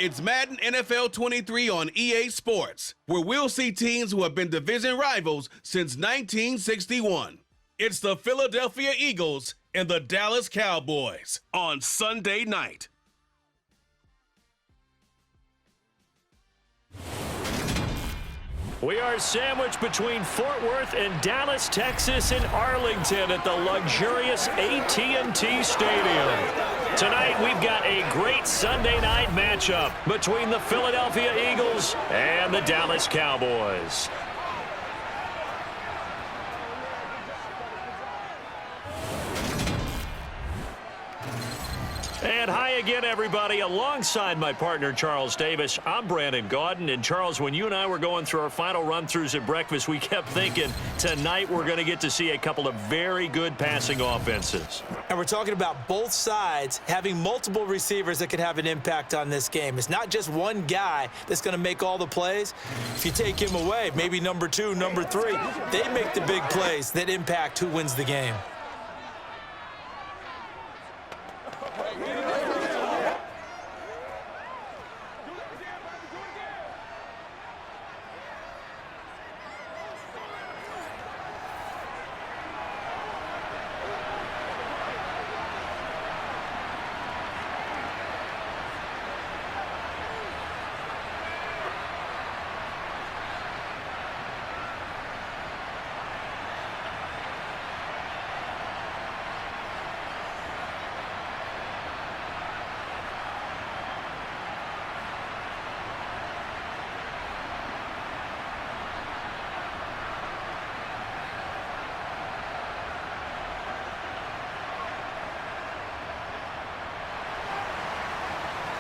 It's Madden NFL 23 on EA Sports, where we'll see teams who have been division rivals since 1961. It's the Philadelphia Eagles and the Dallas Cowboys on Sunday night. We are sandwiched between Fort Worth and Dallas, Texas, in Arlington at the luxurious AT&T Stadium. Tonight, we've got a great Sunday night matchup between the Philadelphia Eagles and the Dallas Cowboys. And hi again, everybody. Alongside my partner, Charles Davis, I'm Brandon Gaudin. And, Charles, when you and I were going through our final run-throughs at breakfast, we kept thinking tonight we're going to get to see a couple of very good passing offenses. And we're talking about both sides having multiple receivers that can have an impact on this game. It's not just one guy that's going to make all the plays. If you take him away, maybe number 2, number 3, they make the big plays that impact who wins the game.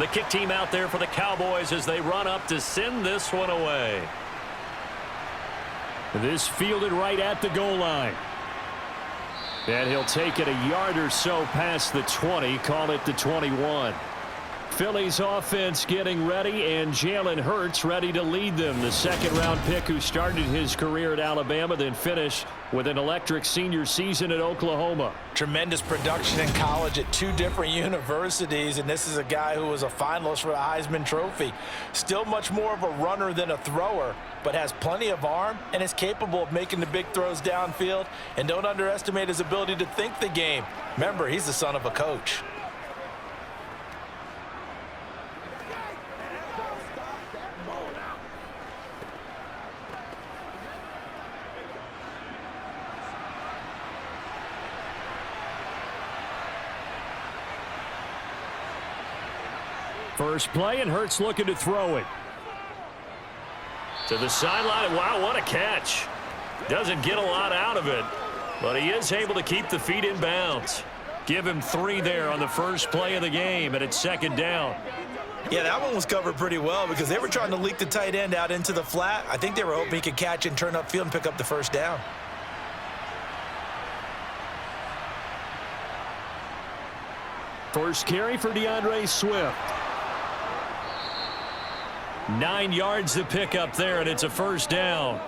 The kick team out there for the Cowboys as they run up to send this one away. This fielded right at the goal line. And he'll take it a yard or so past the 20, call it the 21. Philly's offense getting ready, and Jalen Hurts ready to lead them. The second-round pick who started his career at Alabama, then finished with an electric senior season at Oklahoma. Tremendous production in college at 2 different universities, and this is a guy who was a finalist for the Heisman Trophy. Still much more of a runner than a thrower, but has plenty of arm and is capable of making the big throws downfield. And don't underestimate his ability to think the game. Remember, he's the son of a coach. First play, and Hurts looking to throw it. To the sideline. Wow, what a catch. Doesn't get a lot out of it, but he is able to keep the feet in bounds. Give him 3 there on the first play of the game, and it's second down. Yeah, that one was covered pretty well because they were trying to leak the tight end out into the flat. I think they were hoping he could catch and turn upfield and pick up the first down. First carry for DeAndre Swift. 9 yards to pick up there, and it's a first down.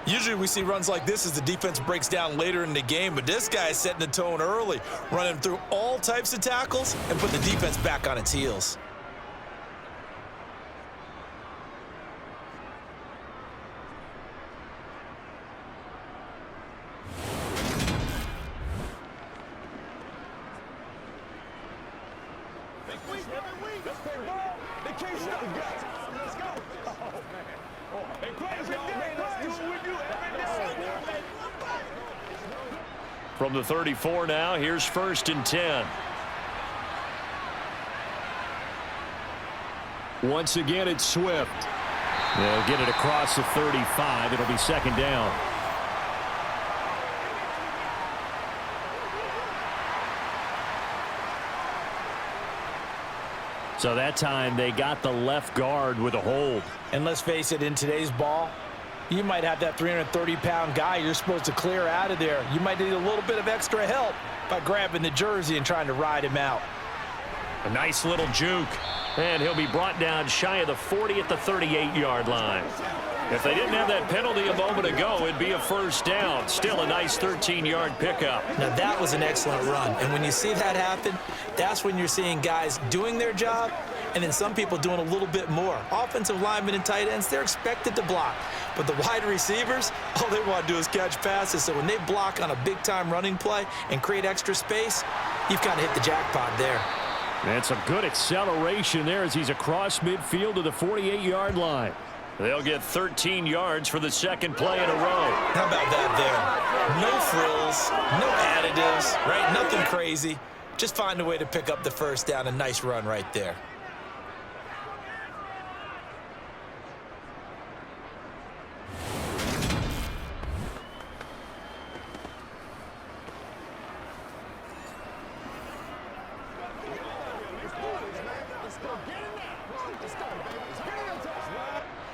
Usually we see runs like this as the defense breaks down later in the game, but this guy is setting the tone early, running through all types of tackles and put the defense back on its heels. From the 34 now, here's 1st and 10. Once again, it's Swift. They'll get it across the 35. It'll be second down. So that time they got the left guard with a hold. And let's face it, in today's ball, you might have that 330-pound guy you're supposed to clear out of there. You might need a little bit of extra help by grabbing the jersey and trying to ride him out. A nice little juke. And he'll be brought down shy of the 40 at the 38-yard line. If they didn't have that penalty a moment ago, it'd be a first down. Still a nice 13-yard pickup. Now, that was an excellent run. And when you see that happen, that's when you're seeing guys doing their job and then some people doing a little bit more. Offensive linemen and tight ends, they're expected to block. But the wide receivers, all they want to do is catch passes. So when they block on a big-time running play and create extra space, you've kind of hit the jackpot there. And some good acceleration there as he's across midfield to the 48-yard line. They'll get 13 yards for the second play in a row. How about that there? No frills, no additives, right? Nothing crazy. Just find a way to pick up the first down. A nice run right there.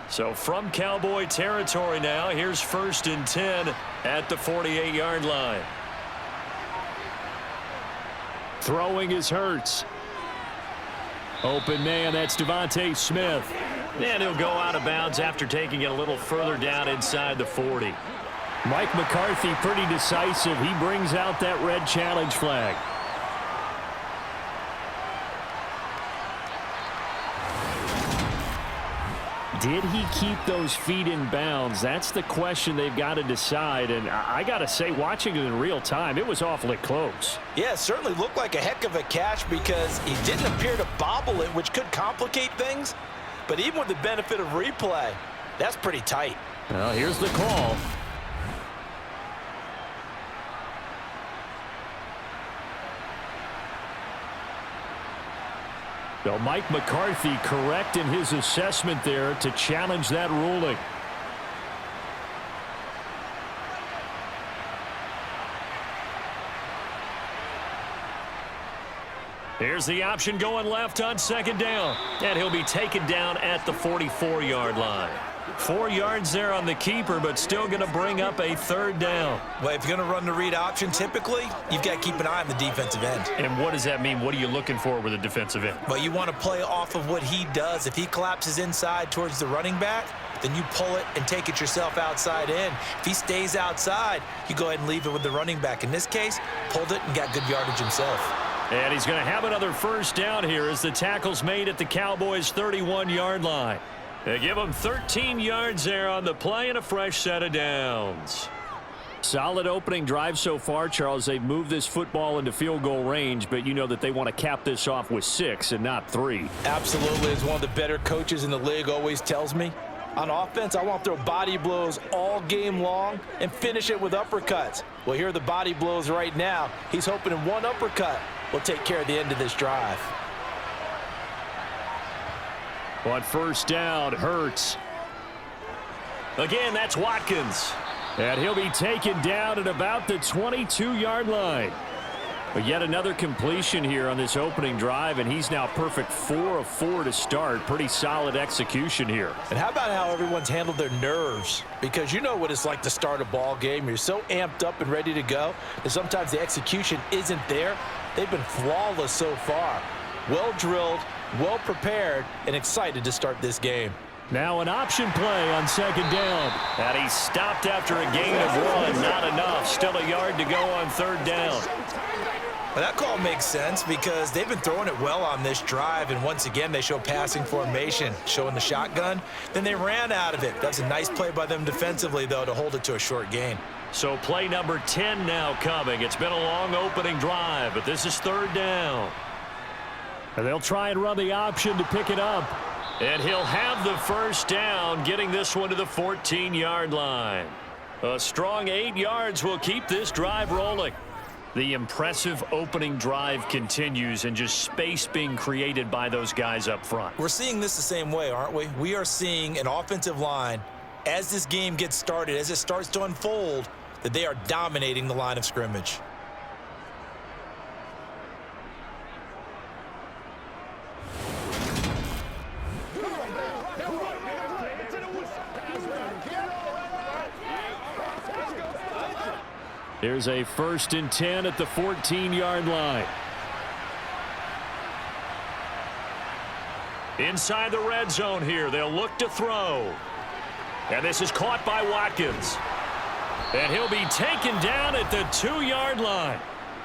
So from Cowboy territory now, here's 1st and 10 at the 48-yard line. Throwing is Hurts. Open man, that's Devontae Smith. And he'll go out of bounds after taking it a little further down inside the 40. Mike McCarthy pretty decisive. He brings out that red challenge flag. Did he keep those feet in bounds? That's the question they've got to decide. And I got to say, watching it in real time, it was awfully close. Yeah, it certainly looked like a heck of a catch because he didn't appear to bobble it, which could complicate things. But even with the benefit of replay, that's pretty tight. Well, here's the call. So Mike McCarthy correct in his assessment there to challenge that ruling. Here's the option going left on 2nd down. And he'll be taken down at the 44-yard line. 4 yards there on the keeper, but still going to bring up a 3rd down. Well, if you're going to run the read option, typically, you've got to keep an eye on the defensive end. And what does that mean? What are you looking for with a defensive end? Well, you want to play off of what he does. If he collapses inside towards the running back, then you pull it and take it yourself outside in. If he stays outside, you go ahead and leave it with the running back. In this case, pulled it and got good yardage himself. And he's going to have another 1st down here as the tackle's made at the Cowboys' 31-yard line. They give him 13 yards there on the play and a fresh set of downs. Solid opening drive so far, Charles. They've moved this football into field goal range, but you know that they want to cap this off with 6 and not 3. Absolutely. As one of the better coaches in the league always tells me, on offense, I want to throw body blows all game long and finish it with uppercuts. Well, here are the body blows right now. He's hoping in one uppercut will take care of the end of this drive. On 1st down, Hurts. Again, that's Watkins. And he'll be taken down at about the 22-yard line. But yet another completion here on this opening drive, and he's now perfect 4 of 4 to start. Pretty solid execution here. And how about how everyone's handled their nerves? Because you know what it's like to start a ball game. You're so amped up and ready to go, and sometimes the execution isn't there. They've been flawless so far. Well drilled, well prepared, and excited to start this game. Now an option play on 2nd down. And he stopped after a gain of 1. Not enough. Still a yard to go on 3rd down. Well, that call makes sense because they've been throwing it well on this drive, and once again they show passing formation, showing the shotgun. Then they ran out of it. That's a nice play by them defensively, though, to hold it to a short gain. So play number 10 now coming. It's been a long opening drive, but this is 3rd down. And they'll try and run the option to pick it up. And he'll have the 1st down, getting this one to the 14-yard line. A strong 8 yards will keep this drive rolling. The impressive opening drive continues, and just space being created by those guys up front. We're seeing this the same way, aren't we? We are seeing an offensive line, as this game gets started, as it starts to unfold, that they are dominating the line of scrimmage. Here's a 1st and 10 at the 14-yard line. Inside the red zone here, they'll look to throw. And this is caught by Watkins. And he'll be taken down at the 2-yard line.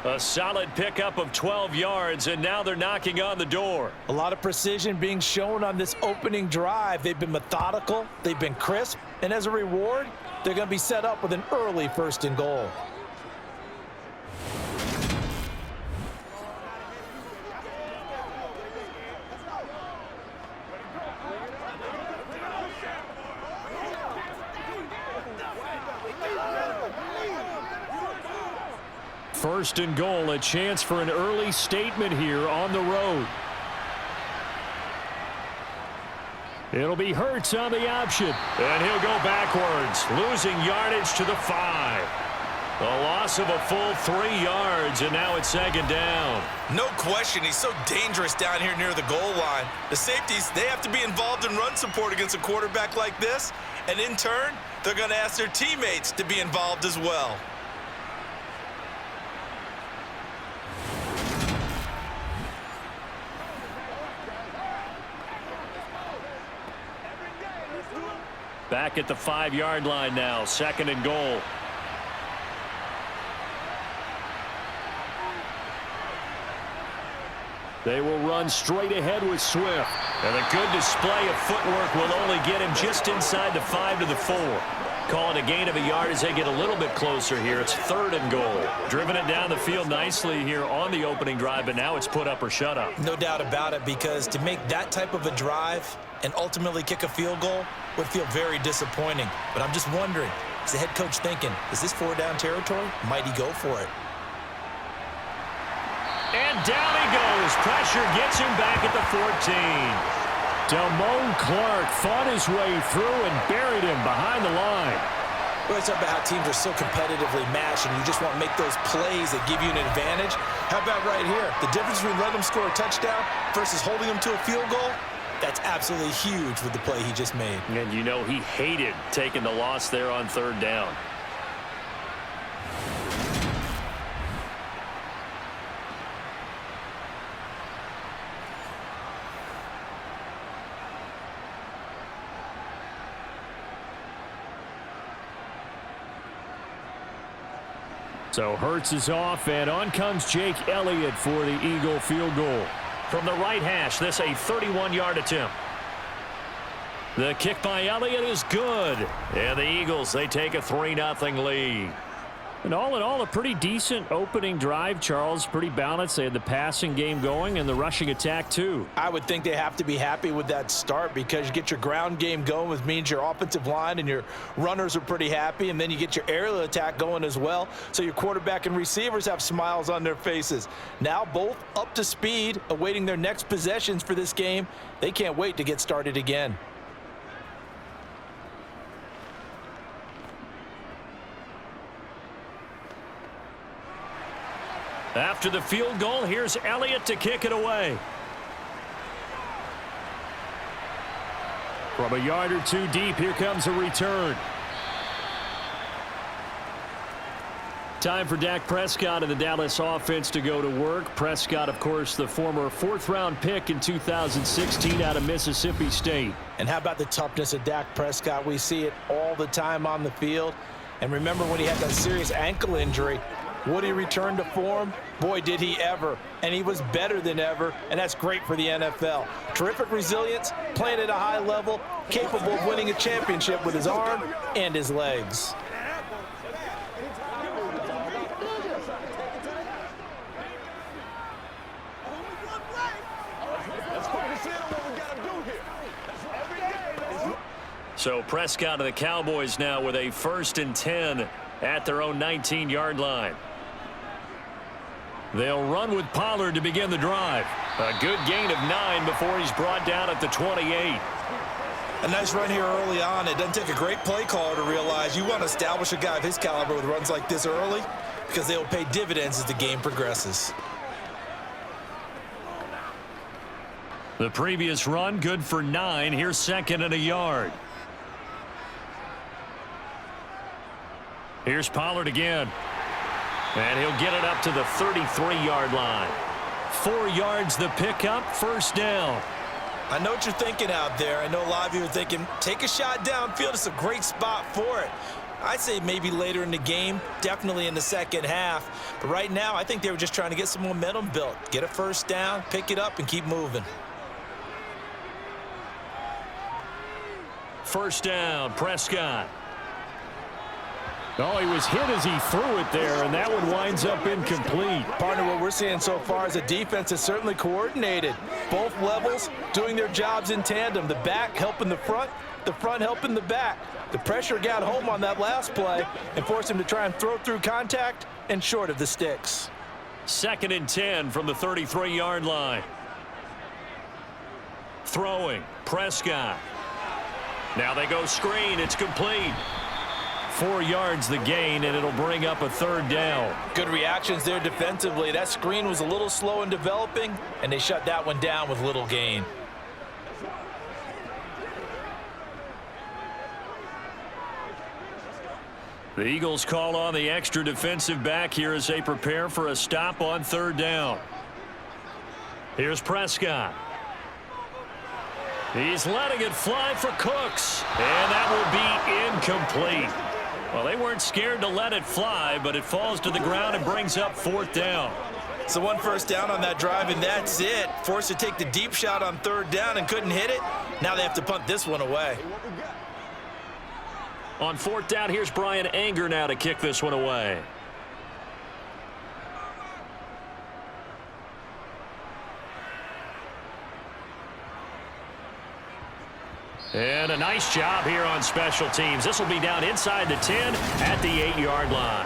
A solid pickup of 12 yards, and now they're knocking on the door. A lot of precision being shown on this opening drive. They've been methodical, they've been crisp, and as a reward, they're going to be set up with an early 1st and goal. First and goal, a chance for an early statement here on the road. It'll be Hurts on the option, and he'll go backwards, losing yardage to the 5. A loss of a full 3 yards, and now it's 2nd down. No question, he's so dangerous down here near the goal line. The safeties, they have to be involved in run support against a quarterback like this, and in turn, they're going to ask their teammates to be involved as well. Back at the 5-yard line now, 2nd and goal. They will run straight ahead with Swift. And a good display of footwork will only get him just inside the 5 to the 4. Call it a gain of a yard as they get a little bit closer here. It's 3rd and goal. Driven it down the field nicely here on the opening drive, but now it's put up or shut up. No doubt about it, because to make that type of a drive and ultimately kick a field goal would feel very disappointing. But I'm just wondering, is the head coach thinking, is this 4-down territory? Might he go for it? And down he goes. Pressure gets him back at the 14. Damone Clark fought his way through and buried him behind the line. We always talk about how teams are so competitively matched, and you just want to make those plays that give you an advantage. How about right here? The difference between letting them score a touchdown versus holding them to a field goal, that's absolutely huge with the play he just made. And you know he hated taking the loss there on 3rd down. So Hurts is off, and on comes Jake Elliott for the Eagle field goal. From the right hash, this a 31-yard attempt. The kick by Elliott is good. And the Eagles, they take a 3-0 lead. And all in all, a pretty decent opening drive, Charles. Pretty balanced. They had the passing game going and the rushing attack, too. I would think they have to be happy with that start, because you get your ground game going, which means your offensive line and your runners are pretty happy, and then you get your aerial attack going as well, so your quarterback and receivers have smiles on their faces. Now both up to speed, awaiting their next possessions for this game. They can't wait to get started again. After the field goal, here's Elliott to kick it away. From a yard or two deep, here comes a return. Time for Dak Prescott and the Dallas offense to go to work. Prescott, of course, the former 4th-round pick in 2016 out of Mississippi State. And how about the toughness of Dak Prescott? We see it all the time on the field. And remember when he had that serious ankle injury, would he return to form? Boy, did he ever. And he was better than ever, and that's great for the NFL. Terrific resilience, playing at a high level, capable of winning a championship with his arm and his legs. So Prescott and the Cowboys now with a 1st and 10 at their own 19-yard line. They'll run with Pollard to begin the drive. A good gain of 9 before he's brought down at the 28. A nice run here early on. It doesn't take a great play caller to realize you want to establish a guy of his caliber with runs like this early, because they will pay dividends as the game progresses. The previous run good for 9. Here's 2nd and a yard. Here's Pollard again. And he'll get it up to the 33-yard line. 4 yards the pickup, 1st down. I know what you're thinking out there. I know a lot of you are thinking, take a shot downfield. It's a great spot for it. I'd say maybe later in the game, definitely in the second half. But right now, I think they were just trying to get some momentum built. Get a first down, pick it up, and keep moving. First down, Prescott. Oh, he was hit as he threw it there, and that one winds up incomplete. Partner, what we're seeing so far is a defense is certainly coordinated. Both levels doing their jobs in tandem. The back helping the front helping the back. The pressure got home on that last play and forced him to try and throw through contact and short of the sticks. 2nd and 10 from the 33-yard line. Throwing, Prescott. Now they go screen. It's complete. 4 yards the gain, and it'll bring up a 3rd down. Good reactions there defensively. That screen was a little slow in developing, and they shut that one down with little gain. The Eagles call on the extra defensive back here as they prepare for a stop on 3rd down. Here's Prescott. He's letting it fly for Cooks, and that will be incomplete. Well, they weren't scared to let it fly, but it falls to the ground and brings up 4th down. So 1 first down on that drive, and that's it. Forced to take the deep shot on 3rd down and couldn't hit it. Now they have to punt this one away. On 4th down, here's Brian Anger now to kick this one away. And a nice job here on special teams. This will be down inside the 10 at the 8-yard line.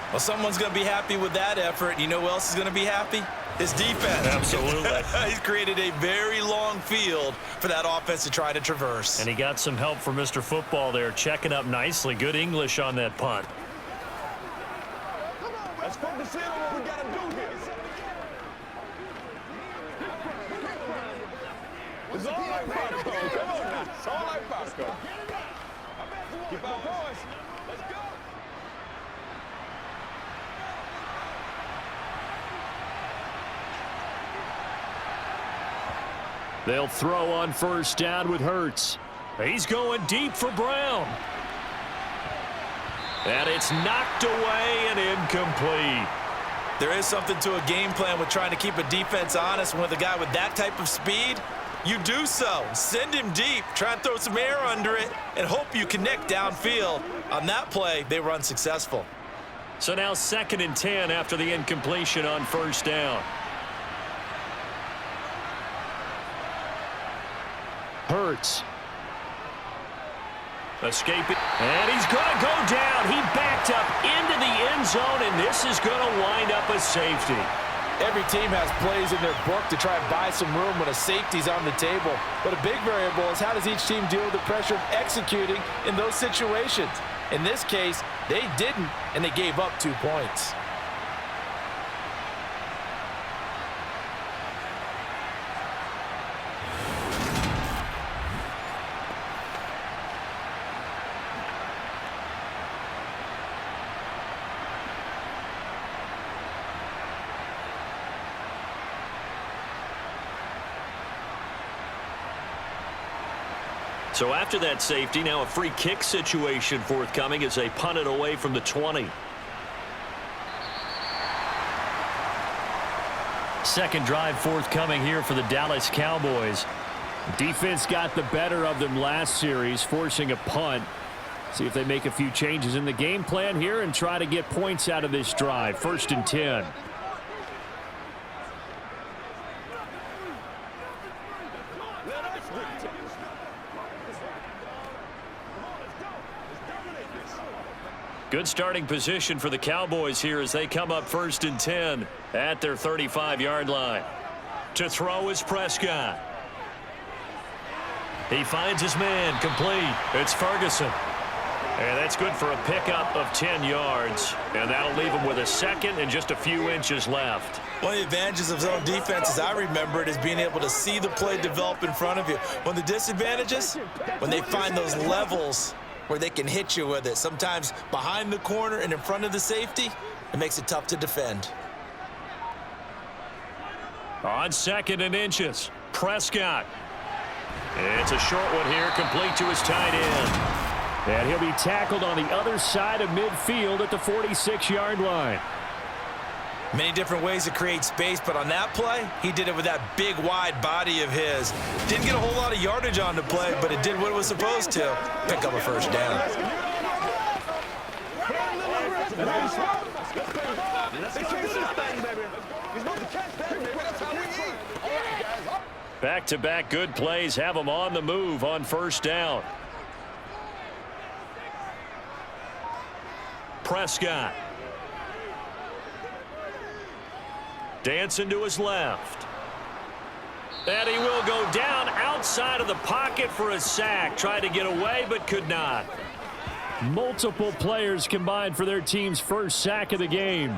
Well, someone's going to be happy with that effort. You know who else is going to be happy? His defense. Absolutely. He's created a very long field for that offense to try to traverse. And he got some help from Mr. Football there, checking up nicely. Good English on that punt. Let's focus in on what we got to do here. It's all like popcorn. Come on now. It's all like popcorn. Keep our voice. Let's go. They'll throw on 1st down with Hurts. He's going deep for Brown. And it's knocked away and incomplete. There is something to a game plan with trying to keep a defense honest. With a guy with that type of speed, you do so. Send him deep, try and throw some air under it, and hope you connect downfield. On that play, they were unsuccessful. So now 2nd and 10 after the incompletion on 1st down. Hurts. Escaping. And he's going to go down. He backed up into the end zone, and this is going to wind up a safety. Every team has plays in their book to try and buy some room when a safety's on the table. But a big variable is how does each team deal with the pressure of executing in those situations. In this case, they didn't, and they gave up 2 points. So after that safety, now a free kick situation forthcoming as they punt it away from the 20. 2nd drive forthcoming here for the Dallas Cowboys. Defense got the better of them last series, forcing a punt. See if they make a few changes in the game plan here and try to get points out of this drive. 1st and 10. Good starting position for the Cowboys here as they come up 1st and 10 at their 35-yard line. To throw is Prescott. He finds his man, complete. It's Ferguson. And that's good for a pickup of 10 yards. And that'll leave him with a 2nd and just a few inches left. One of the advantages of zone defense, as I remember it, is being able to see the play develop in front of you. One of the disadvantages, when they find those levels where they can hit you with it. Sometimes behind the corner and in front of the safety, it makes it tough to defend. On 2nd and inches, Prescott. It's a short one here, complete to his tight end. And he'll be tackled on the other side of midfield at the 46-yard line. Many different ways to create space, but on that play, he did it with that big, wide body of his. Didn't get a whole lot of yardage on the play, but it did what it was supposed to. Pick up a first down. Back-to-back good plays have them on the move on first down. Prescott. Dancing to his left. And he will go down outside of the pocket for a sack. Tried to get away, but could not. Multiple players combined for their team's first sack of the game.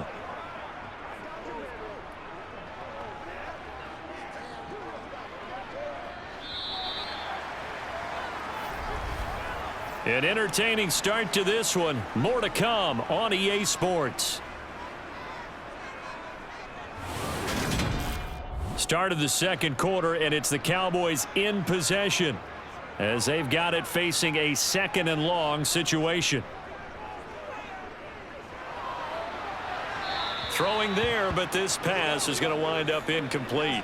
An entertaining start to this one. More to come on EA Sports. Start of the second quarter, and it's the Cowboys in possession as they've got it facing a second and long situation. Throwing there, but this pass is going to wind up incomplete.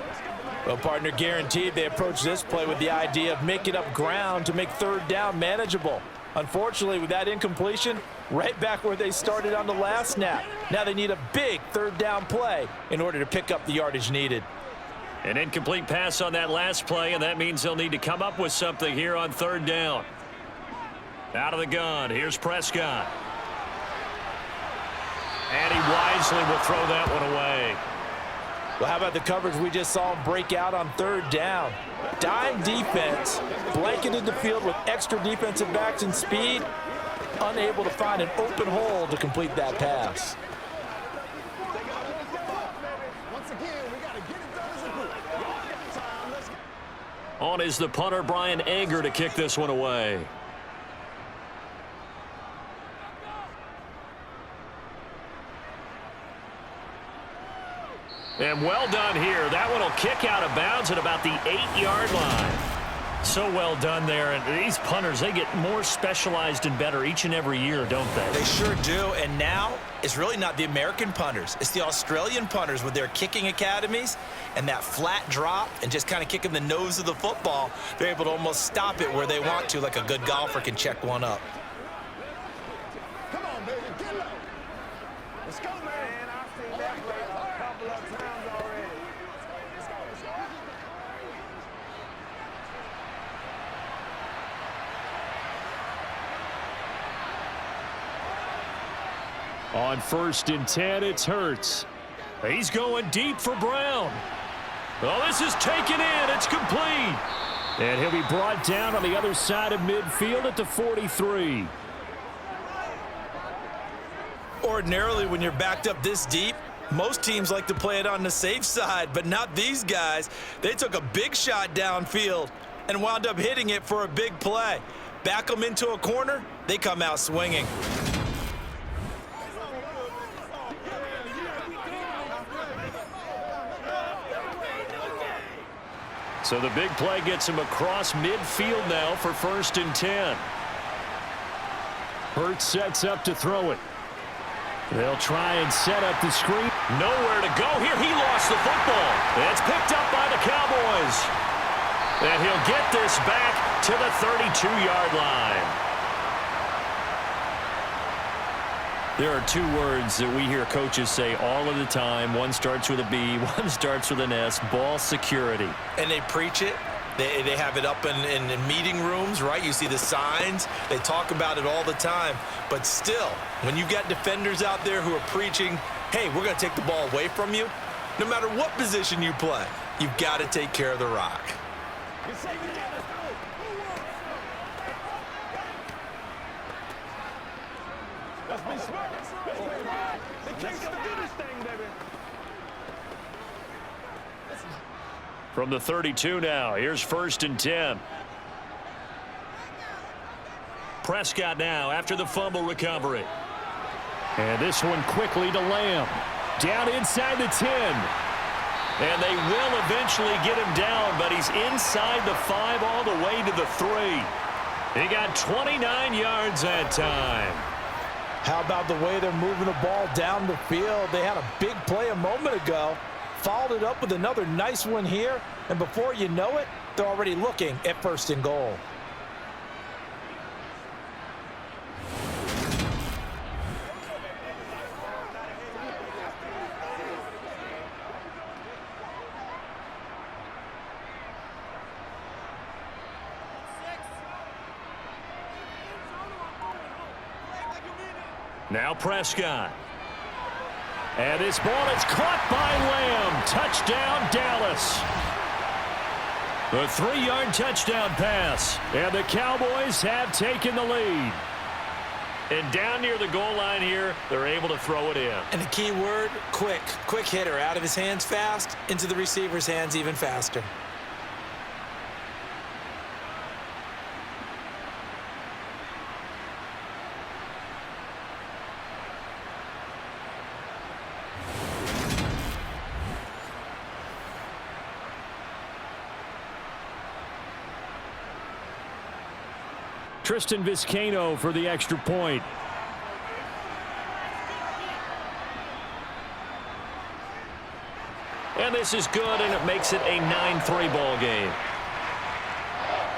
Well, partner, guaranteed they approach this play with the idea of making up ground to make third down manageable. Unfortunately, with that incompletion, right back where they started on the last snap. Now they need a big third down play in order to pick up the yardage needed. An incomplete pass on that last play, and that means they'll need to come up with something here on third down. Out of the gun, here's Prescott. And he wisely will throw that one away. Well, how about the coverage we just saw him break out on third down? Dime defense, blanketed the field with extra defensive backs and speed, unable to find an open hole to complete that pass. On is the punter, Brian Anger, to kick this one away. And well done here. That one will kick out of bounds at about the 8-yard line. So well done there. And these punters, they get more specialized and better each and every year, don't they? They sure do. And now it's really not the American punters. It's the Australian punters with their kicking academies and that flat drop and just kind of kicking the nose of the football. They're able to almost stop it where they want to, like a good golfer can check one up. Come on, baby, get low. Let's go, man. I've seen that play a couple of times already. Let's go. On 1st and 10, it's Hurts. He's going deep for Brown. Oh, this is taken in. It's complete. And he'll be brought down on the other side of midfield at the 43. Ordinarily, when you're backed up this deep, most teams like to play it on the safe side, but not these guys. They took a big shot downfield and wound up hitting it for a big play. Back them into a corner, they come out swinging. So the big play gets him across midfield now for 1st and 10. Hurts sets up to throw it. They'll try and set up the screen. Nowhere to go here. He lost the football. It's picked up by the Cowboys. And he'll get this back to the 32-yard line. There are two words that we hear coaches say all of the time. One starts with a B, one starts with an S, ball security. And they preach it. They have it up in meeting rooms, right? You see the signs. They talk about it all the time. But still, when you've got defenders out there who are preaching, hey, we're going to take the ball away from you, no matter what position you play, you've got to take care of the rock. Let's be smart. They can't get to do this thing, baby. From the 32 now, here's 1st and 10. Prescott now after the fumble recovery. And this one quickly to Lamb. Down inside the 10. And they will eventually get him down, but he's inside the 5 all the way to the 3. He got 29 yards that time. How about the way they're moving the ball down the field? They had a big play a moment ago, followed it up with another nice one here, and before you know it, they're already looking at 1st and goal. Now Prescott. And this ball is caught by Lamb. Touchdown, Dallas. The 3-yard touchdown pass. And the Cowboys have taken the lead. And down near the goal line here, they're able to throw it in. And the key word, quick. Quick hitter. Out of his hands fast, into the receiver's hands even faster. Tristan Vizcaino for the extra point. And this is good, and it makes it a 9-3 ball game.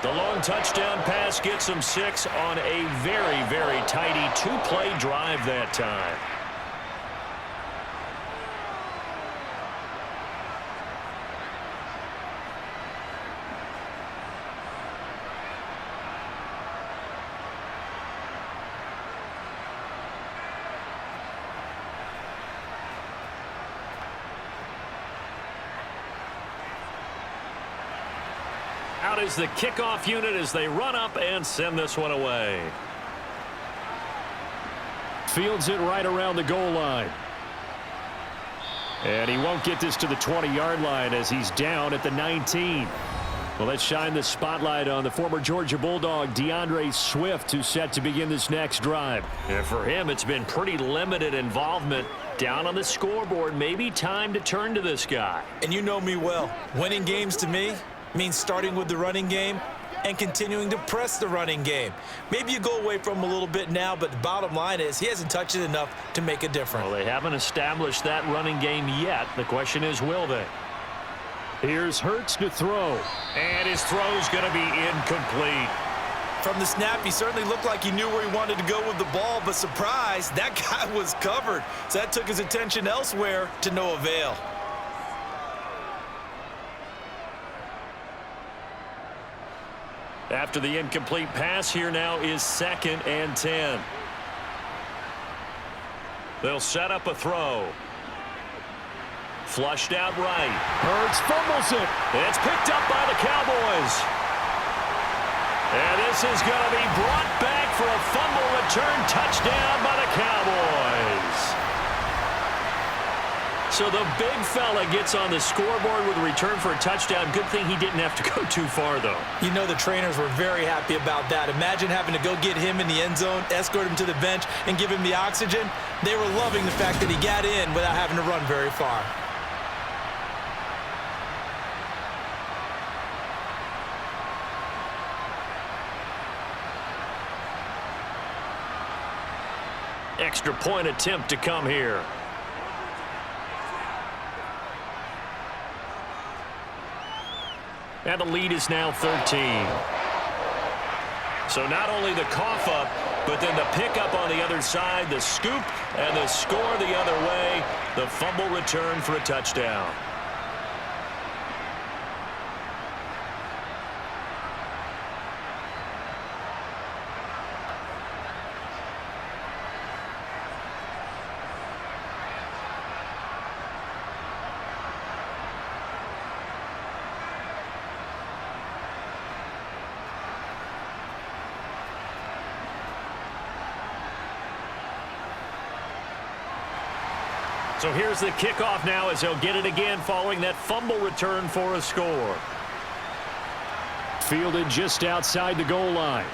The long touchdown pass gets them 6 on a very, very tidy 2-play drive that time. Out is the kickoff unit as they run up and send this one away. Fields it right around the goal line. And he won't get this to the 20-yard line as he's down at the 19. Well, let's shine the spotlight on the former Georgia Bulldog, DeAndre Swift, who's set to begin this next drive. And for him, it's been pretty limited involvement. Down on the scoreboard, maybe time to turn to this guy. And you know me well. Winning games to me means starting with the running game and continuing to press the running game. Maybe you go away from him a little bit now, but the bottom line is he hasn't touched it enough to make a difference. Well, they haven't established that running game yet. The question is, will they? Here's Hurts to throw. And his throw's going to be incomplete. From the snap, he certainly looked like he knew where he wanted to go with the ball, but surprise, that guy was covered. So that took his attention elsewhere to no avail. After the incomplete pass, here now is 2nd and 10. They'll set up a throw. Flushed out right. Hurts fumbles it. It's picked up by the Cowboys. And this is going to be brought back for a fumble return touchdown by the Cowboys. So the big fella gets on the scoreboard with a return for a touchdown. Good thing he didn't have to go too far, though. You know the trainers were very happy about that. Imagine having to go get him in the end zone, escort him to the bench, and give him the oxygen. They were loving the fact that he got in without having to run very far. Extra point attempt to come here. And the lead is now 13. So not only the cough up, but then the pickup on the other side, the scoop, and the score the other way. The fumble return for a touchdown. So here's the kickoff now as they'll get it again following that fumble return for a score. Fielded just outside the goal line.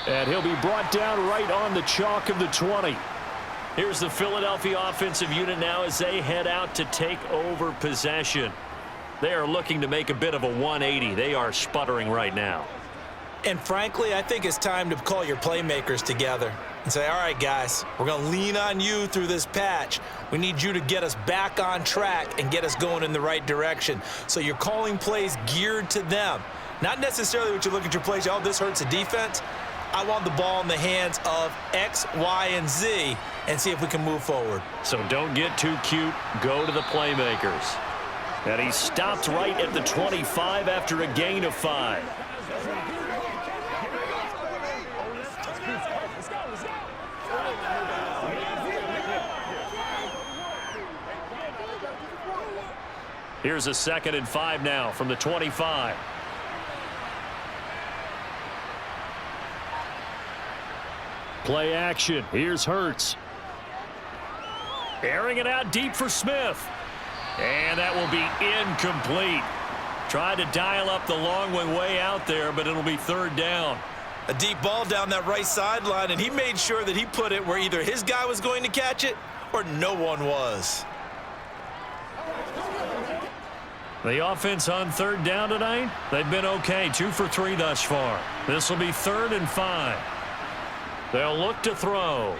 And he'll be brought down right on the chalk of the 20. Here's the Philadelphia offensive unit now as they head out to take over possession. They are looking to make a bit of a 180. They are sputtering right now. And frankly, I think it's time to call your playmakers together and say, all right, guys, we're going to lean on you through this patch. We need you to get us back on track and get us going in the right direction. So you're calling plays geared to them. Not necessarily what you look at your plays, oh, this hurts the defense. I want the ball in the hands of X, Y, and Z and see if we can move forward. So don't get too cute. Go to the playmakers. And he stopped right at the 25 after a gain of 5. Here's a 2nd and 5 now from the 25. Play action. Here's Hurts. Airing it out deep for Smith. And that will be incomplete. Tried to dial up the long one way out there, but it'll be 3rd down. A deep ball down that right sideline, and he made sure that he put it where either his guy was going to catch it or no one was. The offense on 3rd down tonight, they've been okay. 2 for 3 thus far. This will be 3rd and 5. They'll look to throw.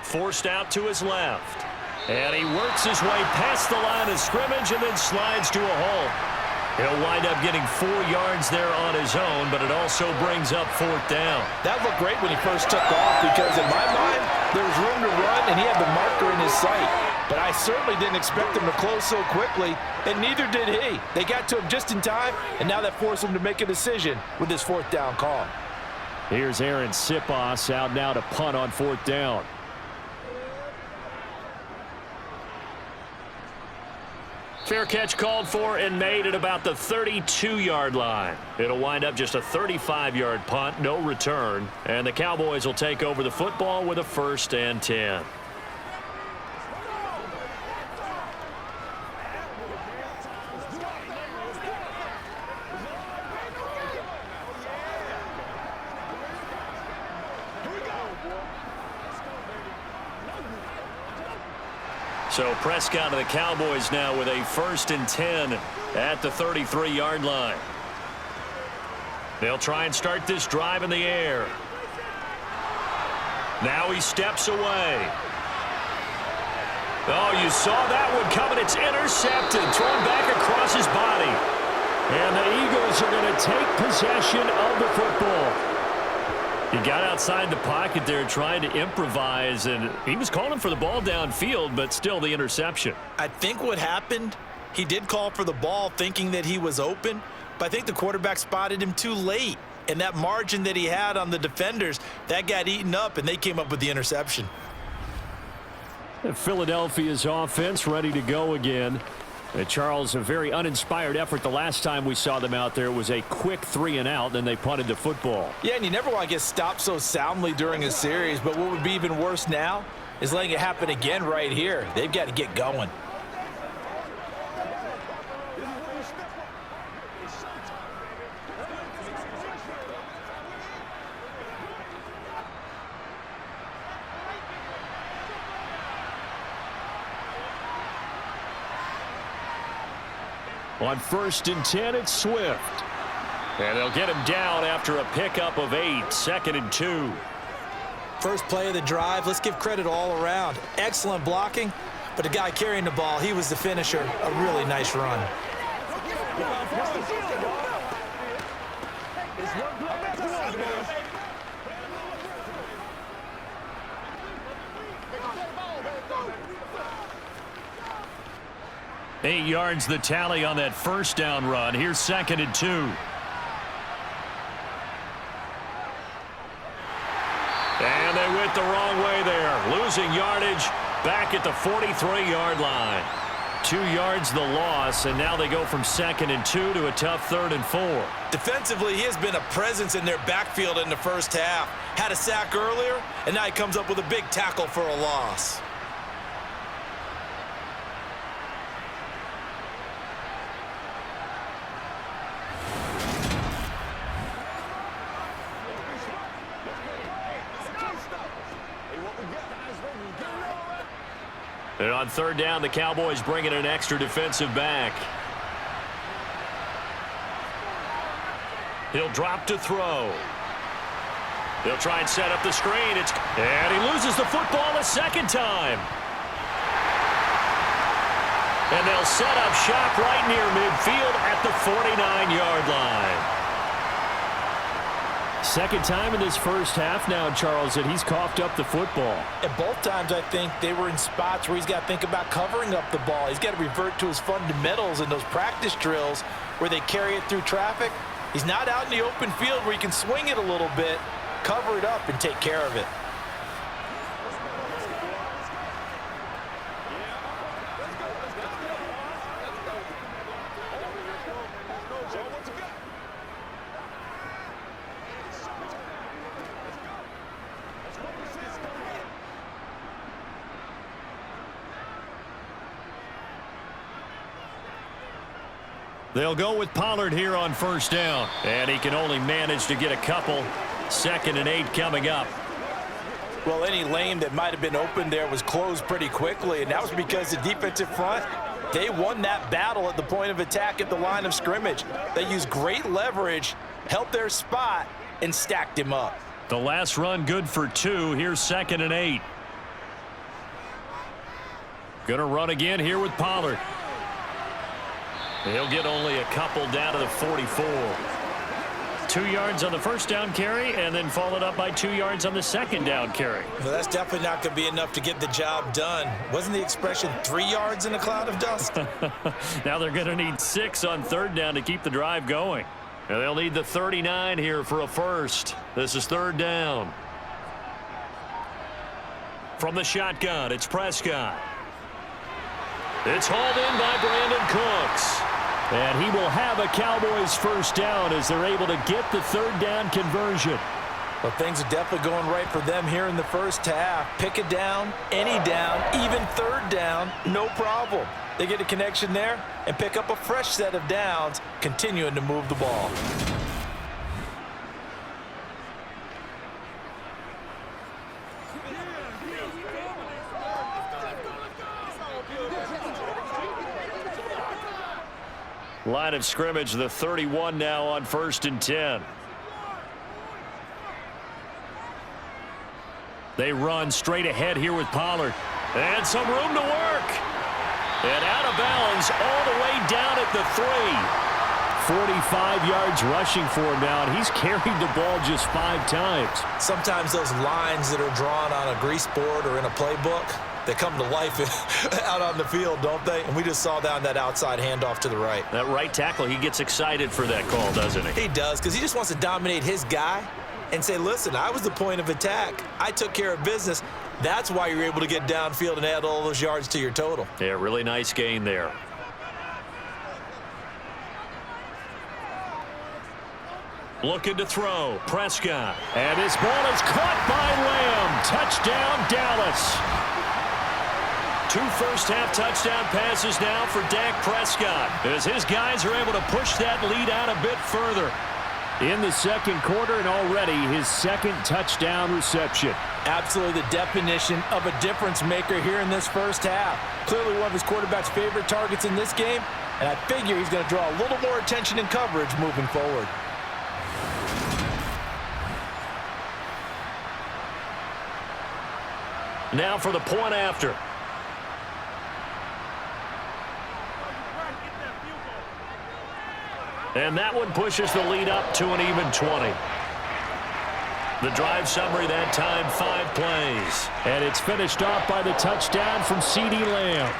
Forced out to his left. And he works his way past the line of scrimmage and then slides to a halt. He'll wind up getting 4 yards there on his own, but it also brings up 4th down. That looked great when he first took off because in my mind, there was room to run and he had the marker in his sight. But I certainly didn't expect him to close so quickly, and neither did he. They got to him just in time, and now that forced him to make a decision with his 4th down call. Here's Aaron Sipos out now to punt on 4th down. Fair catch called for and made at about the 32-yard line. It'll wind up just a 35-yard punt, no return. And the Cowboys will take over the football with a 1st and 10. So Prescott of the Cowboys now with a 1st and 10 at the 33-yard line. They'll try and start this drive in the air. Now he steps away. Oh, you saw that one coming. It's intercepted, thrown back across his body. And the Eagles are going to take possession of the football. He got outside the pocket there trying to improvise, and he was calling for the ball downfield, but still the interception. I think what happened, he did call for the ball thinking that he was open, but I think the quarterback spotted him too late. And that margin that he had on the defenders, that got eaten up, and they came up with the interception. Philadelphia's offense ready to go again. Charles, a very uninspired effort. The last time we saw them out there was a quick 3-and-out, then they punted the football. Yeah, and you never want to get stopped so soundly during a series, but what would be even worse now is letting it happen again right here. They've got to get going. On 1st and 10, it's Swift. And they'll get him down after a pickup of 8, 2nd and 2. First play of the drive, let's give credit all around. Excellent blocking, but the guy carrying the ball, he was the finisher. A really nice run. Eight yards the tally on that 1st down run. Here's 2nd and 2. And they went the wrong way there. Losing yardage back at the 43-yard line. 2 yards the loss, and now they go from 2nd and 2 to a tough 3rd and 4. Defensively, he has been a presence in their backfield in the first half. Had a sack earlier, and now he comes up with a big tackle for a loss. And on 3rd down, the Cowboys bring in an extra defensive back. He'll drop to throw. He'll try and set up the screen. And he loses the football a second time. And they'll set up shop right near midfield at the 49-yard line. Second time in this first half now, Charles, that he's coughed up the football. And both times, I think, they were in spots where he's got to think about covering up the ball. He's got to revert to his fundamentals in those practice drills where they carry it through traffic. He's not out in the open field where he can swing it a little bit, cover it up, and take care of it. They'll go with Pollard here on first down. And he can only manage to get a couple. 2nd and 8 coming up. Well, any lane that might have been open there was closed pretty quickly, and that was because the defensive front, they won that battle at the point of attack at the line of scrimmage. They used great leverage, helped their spot, and stacked him up. The last run good for 2. Here's 2nd and 8. Gonna run again here with Pollard. He'll get only a couple down to the 44. 2 yards on the first down carry, and then followed up by 2 yards on the second down carry. Well, that's definitely not going to be enough to get the job done. Wasn't the expression 3 yards in a cloud of dust? Now they're going to need 6 on third down to keep the drive going. And they'll need the 39 here for a first. This is third down. From the shotgun, it's Prescott. It's hauled in by Brandon Cooks. And he will have a Cowboys first down as they're able to get the third down conversion. Well, things are definitely going right for them here in the first half. Pick a down, any down, even third down, no problem. They get a connection there and pick up a fresh set of downs, continuing to move the ball. Line of scrimmage, the 31 now on 1st and 10. They run straight ahead here with Pollard. And some room to work. And out of bounds all the way down at the 3. 45 yards rushing for him now, and he's carried the ball just 5 times. Sometimes those lines that are drawn on a grease board or in a playbook, they come to life out on the field, don't they? And we just saw down that outside handoff to the right. That right tackle, he gets excited for that call, doesn't he? He does, because he just wants to dominate his guy and say, listen, I was the point of attack. I took care of business. That's why you're able to get downfield and add all those yards to your total. Yeah, really nice gain there. Looking to throw, Prescott. And his ball is caught by Lamb. Touchdown, Dallas. 2 first-half touchdown passes now for Dak Prescott as his guys are able to push that lead out a bit further. In the second quarter, and already his 2nd touchdown reception. Absolutely the definition of a difference maker here in this first half. Clearly one of his quarterback's favorite targets in this game, and I figure he's going to draw a little more attention and coverage moving forward. Now for the point after. And that one pushes the lead up to an even 20. The drive summary that time, 5 plays. And it's finished off by the touchdown from CeeDee Lamb.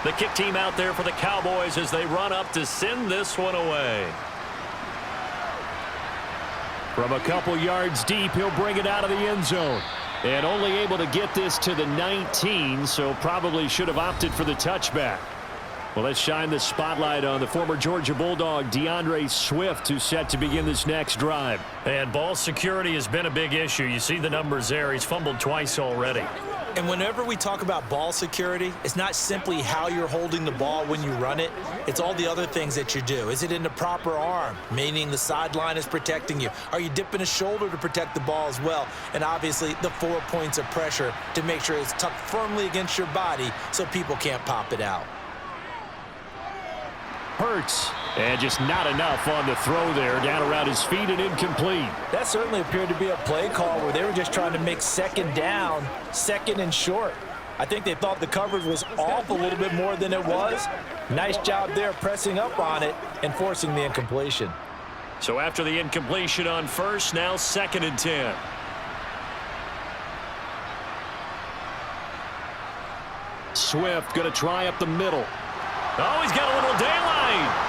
The kick team out there for the Cowboys as they run up to send this one away. From a couple yards deep, he'll bring it out of the end zone. And only able to get this to the 19, so probably should have opted for the touchback. Well, let's shine the spotlight on the former Georgia Bulldog, DeAndre Swift, who's set to begin this next drive. And ball security has been a big issue. You see the numbers there. He's fumbled twice already. And whenever we talk about ball security, it's not simply how you're holding the ball when you run it. It's all the other things that you do. Is it in the proper arm, meaning the sideline is protecting you? Are you dipping a shoulder to protect the ball as well? And obviously, the 4 points of pressure to make sure it's tucked firmly against your body so people can't pop it out. Hurts, and just not enough on the throw there, down around his feet and incomplete. That certainly appeared to be a play call where they were just trying to make second down, second and short. I think they thought the coverage was off a little bit more than it was. Nice job there pressing up on it and forcing the incompletion. So after the incompletion on first, now 2nd and 10. Swift going to try up the middle. Oh, he's got a little daylight.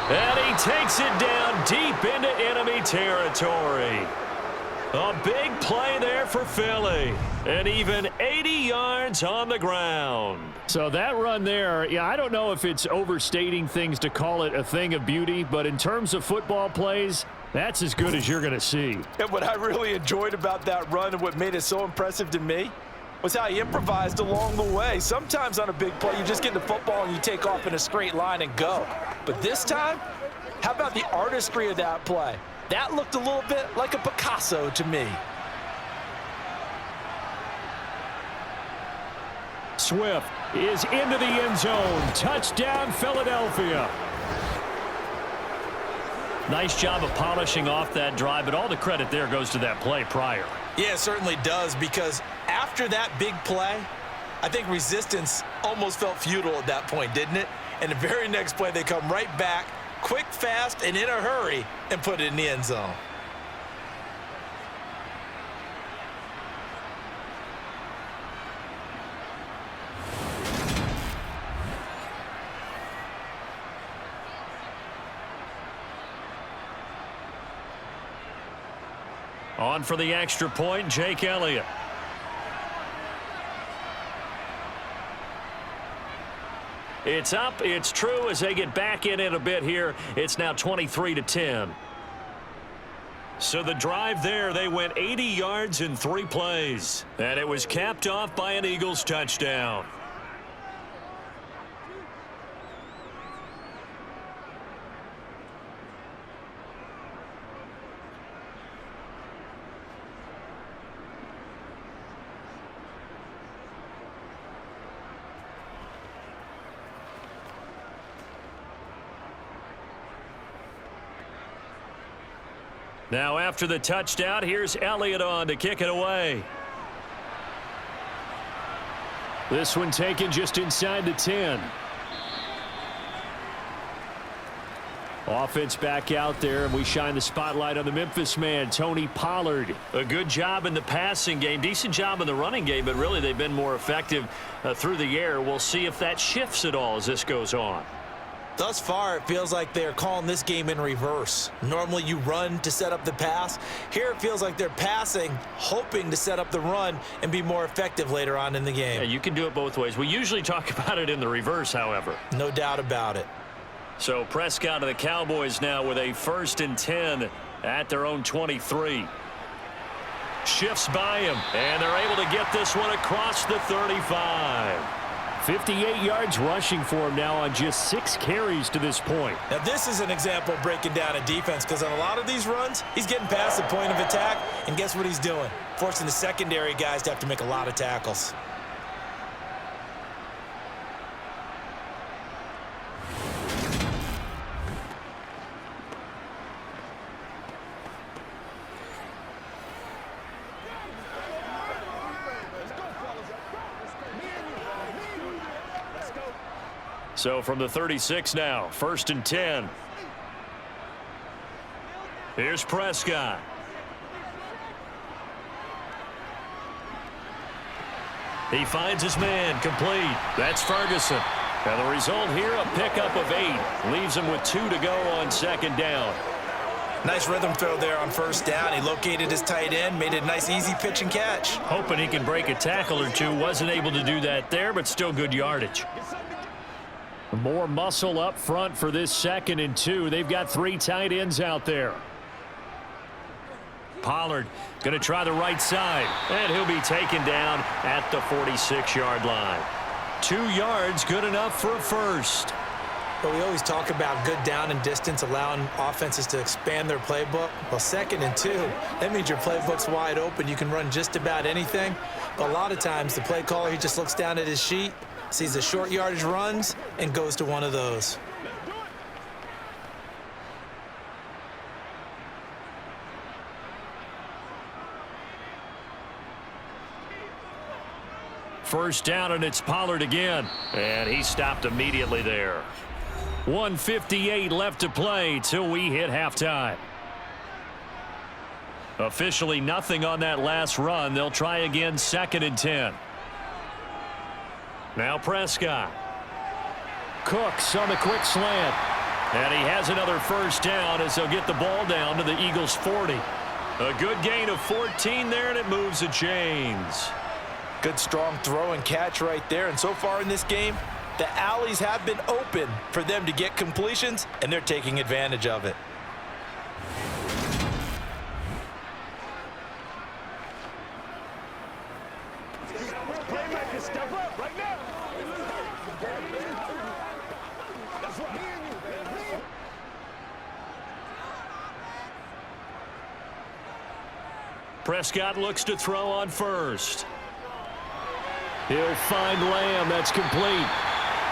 And he takes it down deep into enemy territory. A big play there for Philly. And even 80 yards on the ground. So that run there, yeah, I don't know if it's overstating things to call it a thing of beauty, but in terms of football plays, that's as good as you're going to see. And what I really enjoyed about that run and what made it so impressive to me was how he improvised along the way. Sometimes on a big play, you just get the football and you take off in a straight line and go. But this time, how about the artistry of that play? That looked a little bit like a Picasso to me. Swift is into the end zone. Touchdown, Philadelphia. Nice job of polishing off that drive, but all the credit there goes to that play prior. Yeah, it certainly does, because after that big play, I think resistance almost felt futile at that point, didn't it? And the very next play, they come right back, quick, fast, and in a hurry, and put it in the end zone. On for the extra point, Jake Elliott. It's up, it's true as they get back in it a bit here. It's now 23-10. So the drive there, they went 80 yards in 3 plays. And it was capped off by an Eagles touchdown. Now after the touchdown, here's Elliott on to kick it away. This one taken just inside the 10. Offense back out there, and we shine the spotlight on the Memphis man, Tony Pollard. A good job in the passing game, decent job in the running game, but really they've been more effective through the air. We'll see if that shifts at all as this goes on. Thus far, it feels like they're calling this game in reverse. Normally, you run to set up the pass. Here, it feels like they're passing, hoping to set up the run and be more effective later on in the game. Yeah, you can do it both ways. We usually talk about it in the reverse, however. No doubt about it. So Prescott of the Cowboys now with a 1st and 10 at their own 23. Shifts by him, and they're able to get this one across the 35. 58 yards rushing for him now on just 6 carries to this point. Now, this is an example of breaking down a defense, because on a lot of these runs, he's getting past the point of attack, and guess what he's doing? Forcing the secondary guys to have to make a lot of tackles. So from the 36 now, 1st and 10. Here's Prescott. He finds his man, complete. That's Ferguson. And the result here, a pickup of 8. Leaves him with 2 to go on 2nd down. Nice rhythm throw there on first down. He located his tight end, made it a nice, easy pitch and catch. Hoping he can break a tackle or two. Wasn't able to do that there, but still good yardage. More muscle up front for this 2nd and 2. They've got 3 tight ends out there. Pollard going to try the right side, and he'll be taken down at the 46-yard line. 2 yards, good enough for a first. But we always talk about good down and distance, allowing offenses to expand their playbook. Well, 2nd and 2, that means your playbook's wide open. You can run just about anything. But a lot of times, the play caller, he just looks down at his sheet, sees the short yardage runs, and goes to one of those. First down, and it's Pollard again. And he stopped immediately there. 1:58 left to play till we hit halftime. Officially nothing on that last run. They'll try again 2nd and 10. Now Prescott. Cooks on the quick slant. And he has another first down as they'll get the ball down to the Eagles' 40. A good gain of 14 there, and it moves the chains. Good strong throw and catch right there. And so far in this game, the alleys have been open for them to get completions, and they're taking advantage of it. Playmakers, step up right now. That's right. Prescott looks to throw on first. He'll find Lamb. That's complete.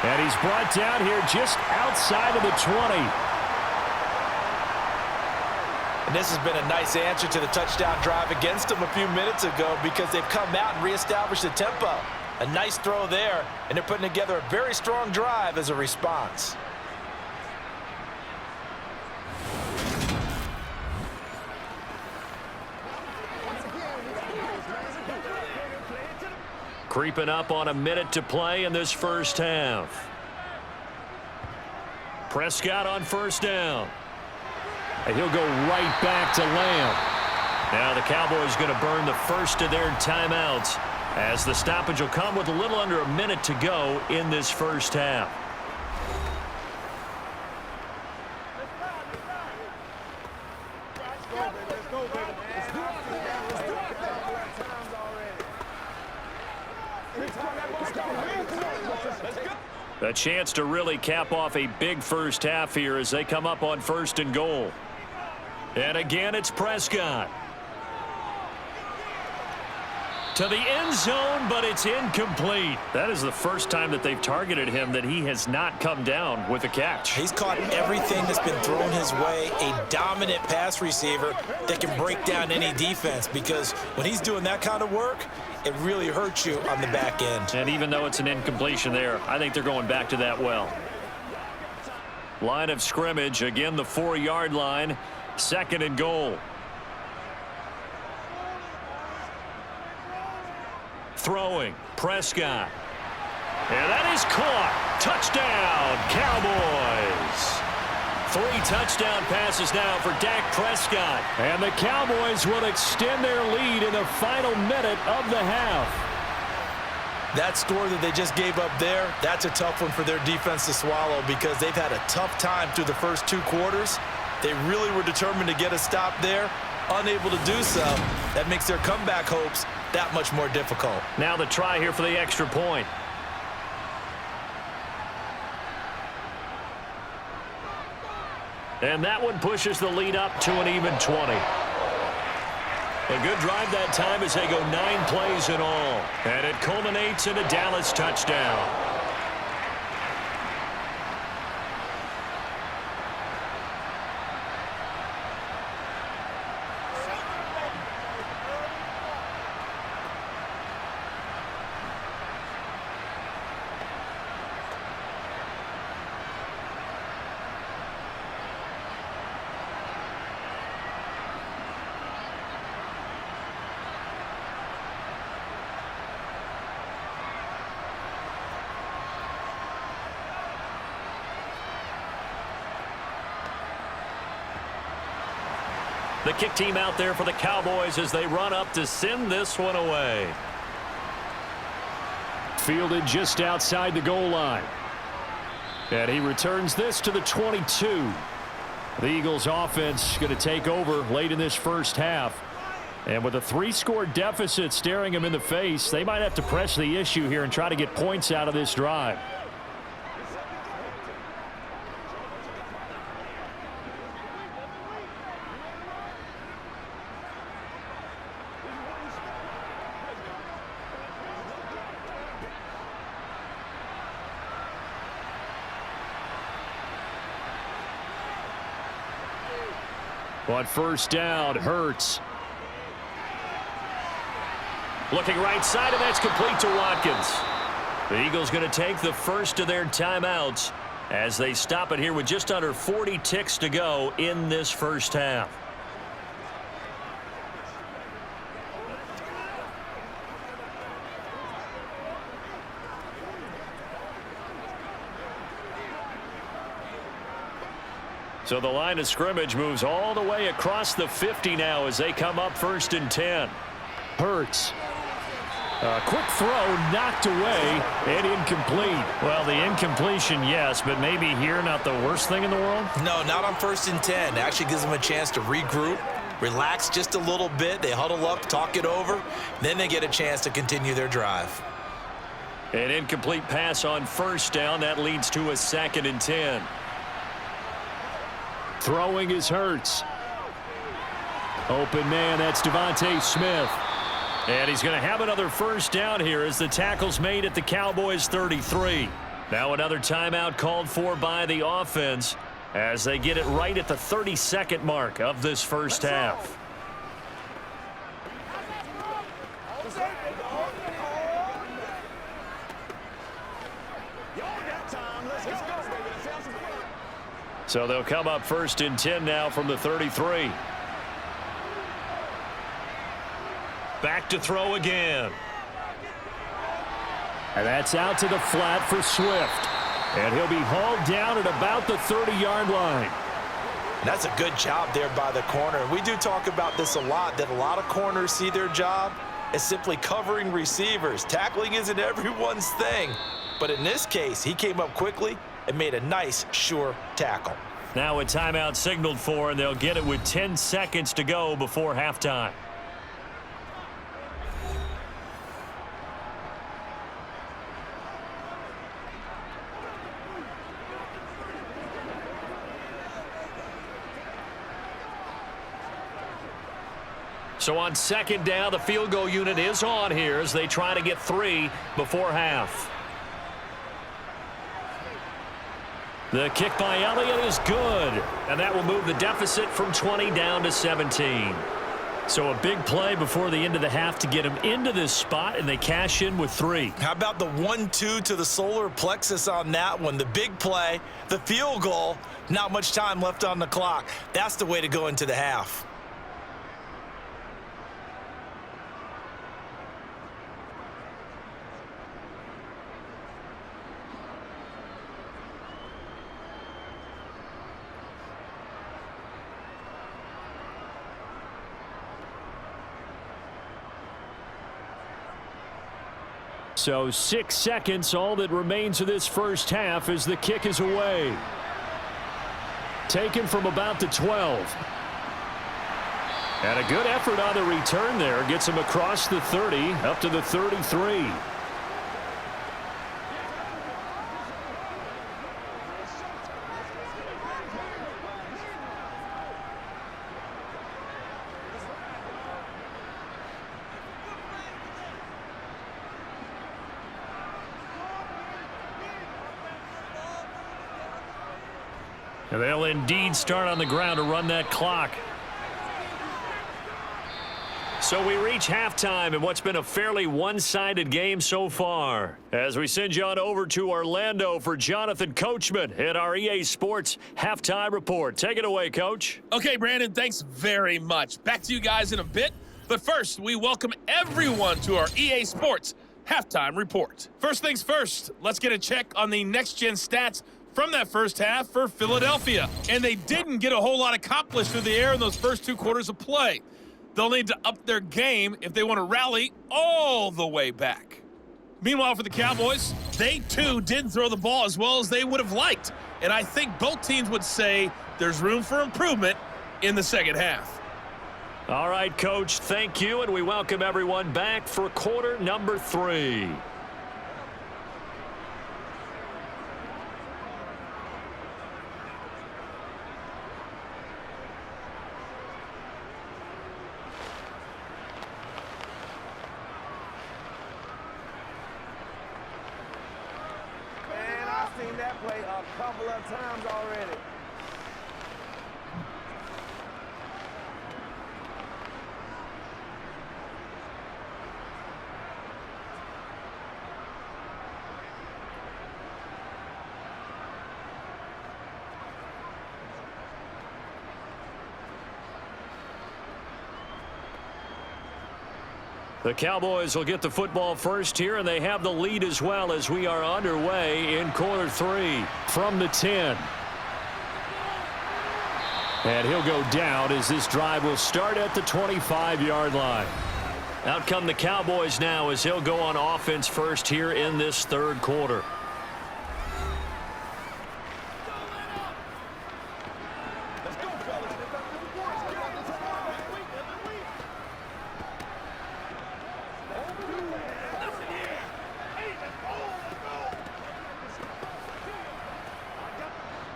And he's brought down here just outside of the 20. And this has been a nice answer to the touchdown drive against them a few minutes ago because they've come out and reestablished the tempo. A nice throw there, and they're putting together a very strong drive as a response. Creeping up on a minute to play in this first half. Prescott on first down. And he'll go right back to Lamb. Now the Cowboys going to burn the first of their timeouts as the stoppage will come with a little under a minute to go in this first half. A chance to really cap off a big first half here as they come up on 1st and goal. And again, it's Prescott. To the end zone, but it's incomplete. That is the first time that they've targeted him that he has not come down with a catch. He's caught everything that's been thrown his way, a dominant pass receiver that can break down any defense because when he's doing that kind of work, it really hurts you on the back end. And even though it's an incompletion there, I think they're going back to that well. Line of scrimmage, again the 4-yard line, 2nd and goal. Throwing, Prescott. And that is caught. Touchdown, Cowboys. 3 touchdown passes now for Dak Prescott. And the Cowboys will extend their lead in the final minute of the half. That score that they just gave up there, that's a tough one for their defense to swallow because they've had a tough time through the first 2 quarters. They really were determined to get a stop there, unable to do so. That makes their comeback hopes that much more difficult. Now the try here for the extra point. And that one pushes the lead up to an even 20. A good drive that time as they go 9 plays in all. And it culminates in a Dallas touchdown. The kick team out there for the Cowboys as they run up to send this one away. Fielded just outside the goal line. And he returns this to the 22. The Eagles offense going to take over late in this first half. And with a 3-score deficit staring them in the face, they might have to press the issue here and try to get points out of this drive. On first down, Hurts. Looking right side, and that's complete to Watkins. The Eagles going to take the first of their timeouts as they stop it here with just under 40 ticks to go in this first half. So the line of scrimmage moves all the way across the 50 now as they come up 1st and 10. Hurts. A quick throw knocked away and incomplete. Well, the incompletion, yes, but maybe here not the worst thing in the world? No, not on 1st and 10. It actually gives them a chance to regroup, relax just a little bit. They huddle up, talk it over, then they get a chance to continue their drive. An incomplete pass on first down. That leads to a 2nd and 10. Throwing is Hurts. Open man, that's Devontae Smith. And he's going to have another first down here as the tackle's made at the Cowboys 33. Now another timeout called for by the offense as they get it right at the 32nd mark of this first half. So they'll come up 1st and 10 now from the 33. Back to throw again. And that's out to the flat for Swift. And he'll be hauled down at about the 30-yard line. And that's a good job there by the corner. We do talk about this a lot, that a lot of corners see their job as simply covering receivers. Tackling isn't everyone's thing. But in this case, he came up quickly and made a nice, sure tackle. Now a timeout signaled for, and they'll get it with 10 seconds to go before halftime. So on 2nd down, the field goal unit is on here as they try to get 3 before half. The kick by Elliott is good, and that will move the deficit from 20 down to 17. So a big play before the end of the half to get them into this spot, and they cash in with 3. How about the 1-2 to the solar plexus on that one? The big play, the field goal, not much time left on the clock. That's the way to go into the half. So 6 seconds, all that remains of this first half as the kick is away. Taken from about the 12. And a good effort on the return there. Gets him across the 30, up to the 33. And they'll indeed start on the ground to run that clock. So we reach halftime in what's been a fairly one-sided game so far. As we send you on over to Orlando for Jonathan Coachman at our EA Sports Halftime Report. Take it away, Coach. Okay, Brandon, thanks very much. Back to you guys in a bit. But first, we welcome everyone to our EA Sports Halftime Report. First things first, let's get a check on the next-gen stats from that first half for Philadelphia. And they didn't get a whole lot accomplished through the air in those first 2 quarters of play. They'll need to up their game if they want to rally all the way back. Meanwhile, for the Cowboys, they too didn't throw the ball as well as they would have liked. And I think both teams would say there's room for improvement in the second half. All right, Coach, thank you, and we welcome everyone back for quarter number 3. Man, I've seen that play a couple of times already. The Cowboys will get the football first here, and they have the lead as well as we are underway in quarter 3 from the 10. And he'll go down as this drive will start at the 25-yard line. Out come the Cowboys now as he'll go on offense first here in this third quarter.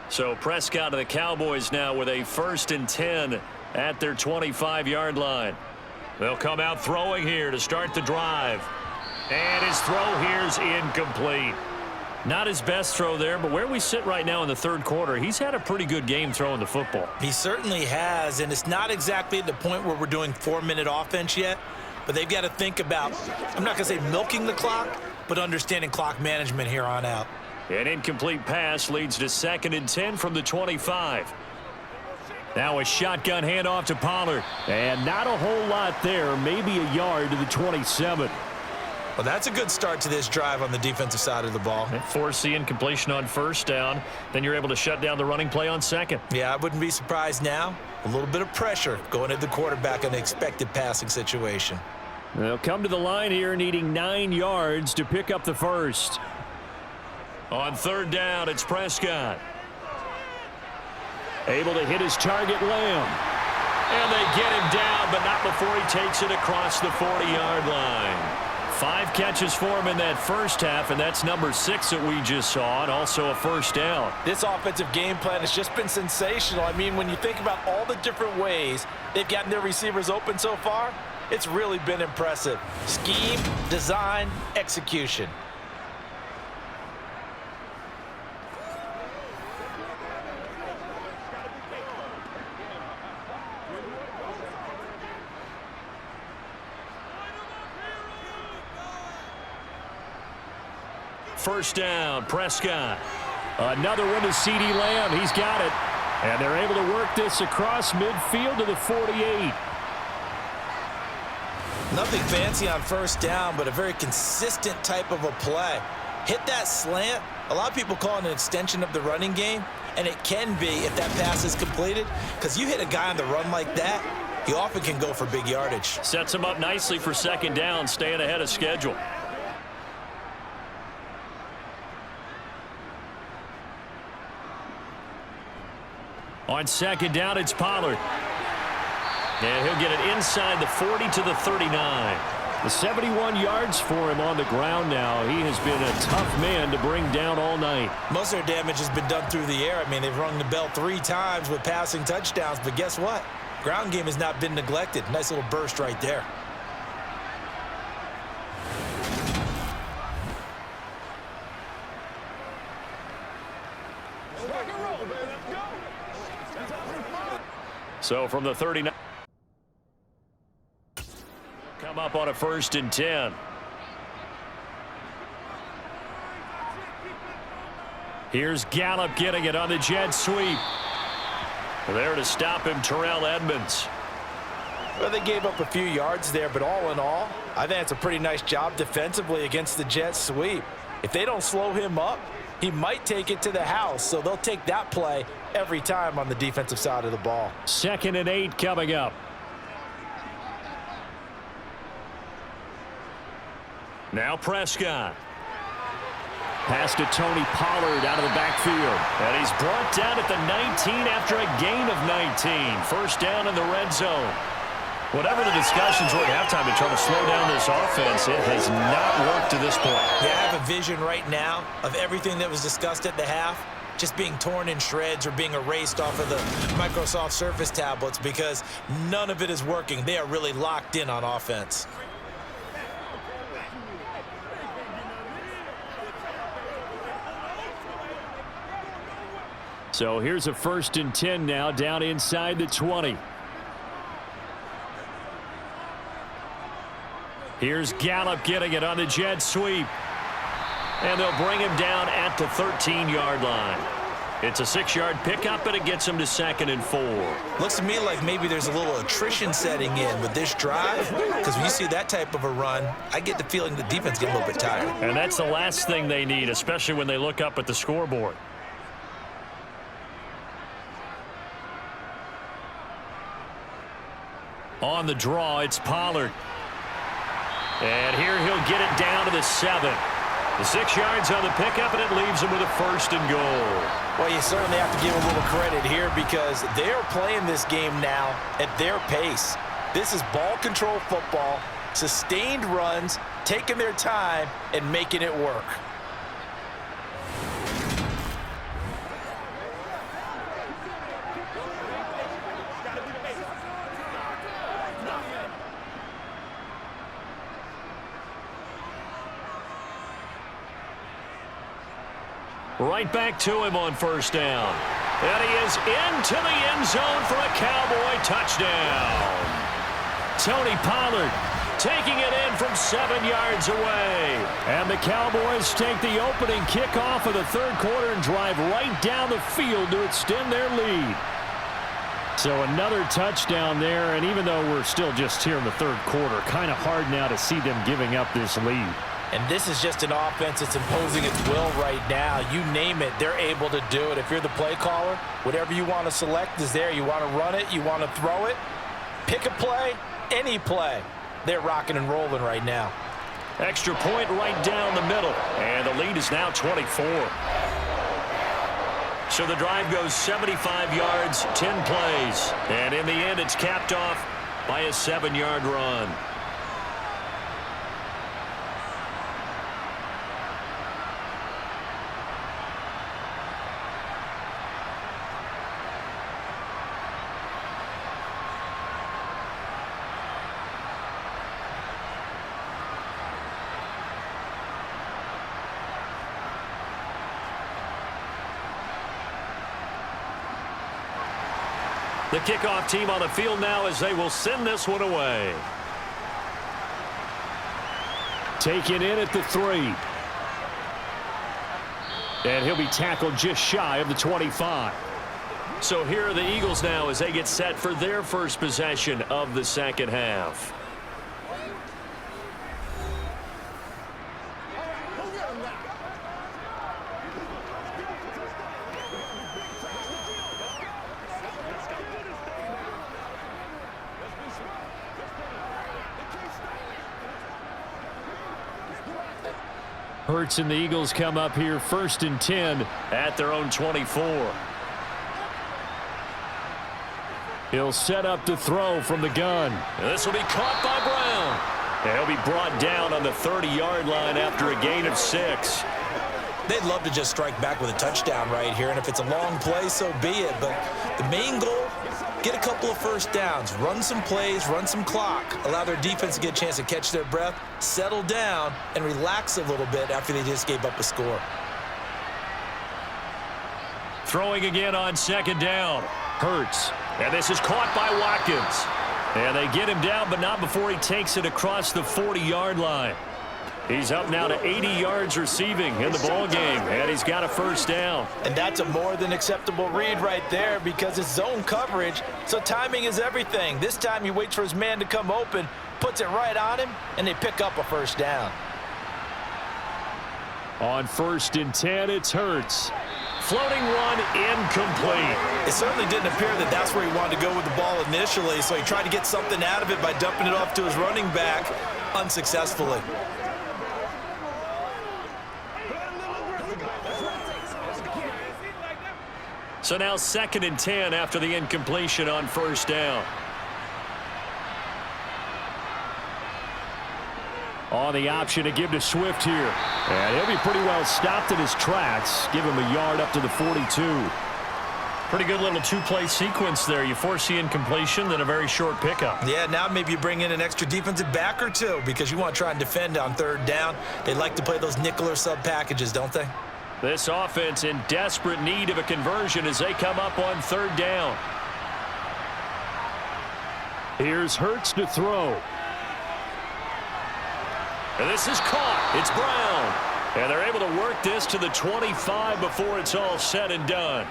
So Prescott of the Cowboys now with a 1st and 10 at their 25-yard line. They'll come out throwing here to start the drive. And his throw here's incomplete. Not his best throw there, but where we sit right now in the third quarter, he's had a pretty good game throwing the football. He certainly has, and it's not exactly at the point where we're doing 4-minute offense yet, but they've got to think about, I'm not going to say milking the clock, but understanding clock management here on out. An incomplete pass leads to 2nd and 10 from the 25. Now a shotgun handoff to Pollard. And not a whole lot there, maybe a yard to the 27. Well, that's a good start to this drive on the defensive side of the ball. Force the incompletion on 1st down. Then you're able to shut down the running play on 2nd. Yeah, I wouldn't be surprised now. A little bit of pressure going at the quarterback in an expected passing situation. They'll come to the line here needing 9 yards to pick up the 1st. On 3rd down, it's Prescott. Able to hit his target, Lamb. And they get him down, but not before he takes it across the 40-yard line. 5 catches for him in that first half, and that's number 6 that we just saw, and also a 1st down. This offensive game plan has just been sensational. I mean, when you think about all the different ways they've gotten their receivers open so far, it's really been impressive. Scheme, design, execution. First down, Prescott. Another one to CeeDee Lamb. He's got it. And they're able to work this across midfield to the 48. Nothing fancy on 1st down, but a very consistent type of a play. Hit that slant. A lot of people call it an extension of the running game, and it can be if that pass is completed, because you hit a guy on the run like that, he often can go for big yardage. Sets him up nicely for 2nd down, staying ahead of schedule. On 2nd down, it's Pollard. And he'll get it inside the 40 to the 39. The 71 yards for him on the ground now. He has been a tough man to bring down all night. Most of their damage has been done through the air. I mean, they've rung the bell 3 times with passing touchdowns, but guess what? Ground game has not been neglected. Nice little burst right there. So from the 39, come up on a 1st and 10. Here's Gallup getting it on the jet sweep. There to stop him, Terrell Edmonds. Well, they gave up a few yards there, but all in all, I think it's a pretty nice job defensively against the jet sweep. If they don't slow him up, he might take it to the house, so they'll take that play every time on the defensive side of the ball. 2nd and 8 coming up. Now Prescott. Pass to Tony Pollard out of the backfield. And he's brought down at the 19 after a gain of 19. First down in the red zone. Whatever the discussions were at halftime to try to slow down this offense, it has not worked to this point. Yeah, I have a vision right now of everything that was discussed at the half just being torn in shreds or being erased off of the Microsoft Surface tablets because none of it is working. They are really locked in on offense. So here's a 1st and 10 now down inside the 20. Here's Gallup getting it on the jet sweep. And they'll bring him down at the 13-yard line. It's a 6-yard pickup, and it gets him to 2nd and 4. Looks to me like maybe there's a little attrition setting in with this drive, because when you see that type of a run, I get the feeling the defense gets a little bit tired. And that's the last thing they need, especially when they look up at the scoreboard. On the draw, it's Pollard. And here he'll get it down to the 7. The 6 yards on the pickup, and it leaves him with a 1st and goal. Well, you certainly have to give a little credit here because they're playing this game now at their pace. This is ball control football, sustained runs, taking their time, and making it work. Right back to him on 1st down. And he is into the end zone for a Cowboy touchdown. Tony Pollard taking it in from 7 yards away. And the Cowboys take the opening kickoff of the 3rd quarter and drive right down the field to extend their lead. So another touchdown there, and even though we're still just here in the 3rd quarter, kind of hard now to see them giving up this lead. And this is just an offense that's imposing its will right now. You name it, they're able to do it. If you're the play caller, whatever you want to select is there. You want to run it, you want to throw it, pick a play, any play. They're rocking and rolling right now. Extra point right down the middle, and the lead is now 24. So the drive goes 75 yards, 10 plays, and in the end it's capped off by a 7-yard run. The kickoff team on the field now as they will send this one away. Taken in at the 3. And he'll be tackled just shy of the 25. So here are the Eagles now as they get set for their first possession of the 2nd half. Hurts and the Eagles come up here 1st and 10 at their own 24. He'll set up the throw from the gun. And this will be caught by Brown. And he'll be brought down on the 30-yard line after a gain of 6. They'd love to just strike back with a touchdown right here, and if it's a long play, so be it. But the main goal, get a couple of 1st downs, run some plays, run some clock, allow their defense to get a chance to catch their breath, settle down, and relax a little bit after they just gave up a score. Throwing again on 2nd down. Hurts. And this is caught by Watkins. And they get him down, but not before he takes it across the 40-yard line. He's up now to 80 yards receiving in the ball game, and he's got a 1st down. And that's a more than acceptable read right there because it's zone coverage, so timing is everything. This time he waits for his man to come open, puts it right on him, and they pick up a 1st down. On 1st and 10, it's Hurts. Floating one, incomplete. It certainly didn't appear that that's where he wanted to go with the ball initially, so he tried to get something out of it by dumping it off to his running back unsuccessfully. So now 2nd and 10 after the incompletion on 1st down. On the option to give to Swift here. And he'll be pretty well stopped in his tracks. Give him a yard up to the 42. Pretty good little two-play sequence there. You force the incompletion, then a very short pickup. Yeah, now maybe you bring in an extra defensive back or two because you want to try and defend on 3rd down. They like to play those nickel or sub packages, don't they? This offense in desperate need of a conversion as they come up on 3rd down. Here's Hurts to throw. And this is caught. It's Brown. And they're able to work this to the 25 before it's all said and done.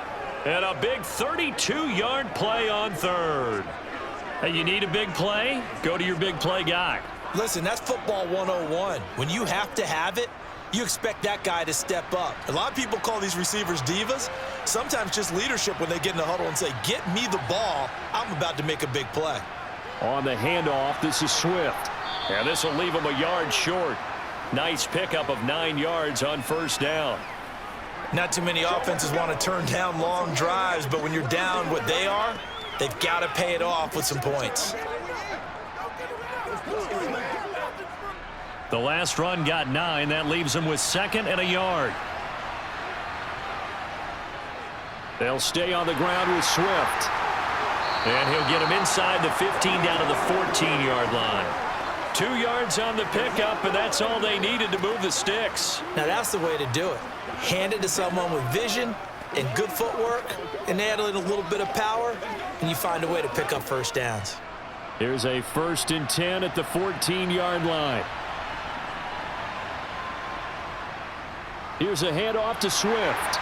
And a big 32-yard play on 3rd. Hey, you need a big play? Go to your big play guy. Listen, that's football 101. When you have to have it, you expect that guy to step up. A lot of people call these receivers divas. Sometimes just leadership when they get in the huddle and say, get me the ball. I'm about to make a big play. On the handoff, this is Swift. And this will leave him a yard short. Nice pickup of 9 yards on 1st down. Not too many offenses want to turn down long drives, but when you're down what they are, they've got to pay it off with some points. The last run got 9. That leaves them with 2nd and a yard. They'll stay on the ground with Swift. And he'll get him inside the 15 down to the 14-yard line. 2 yards on the pickup, and that's all they needed to move the sticks. Now that's the way to do it. Hand it to someone with vision and good footwork, and add in a little bit of power, and you find a way to pick up 1st downs. Here's a 1st and 10 at the 14-yard line. Here's a handoff to Swift.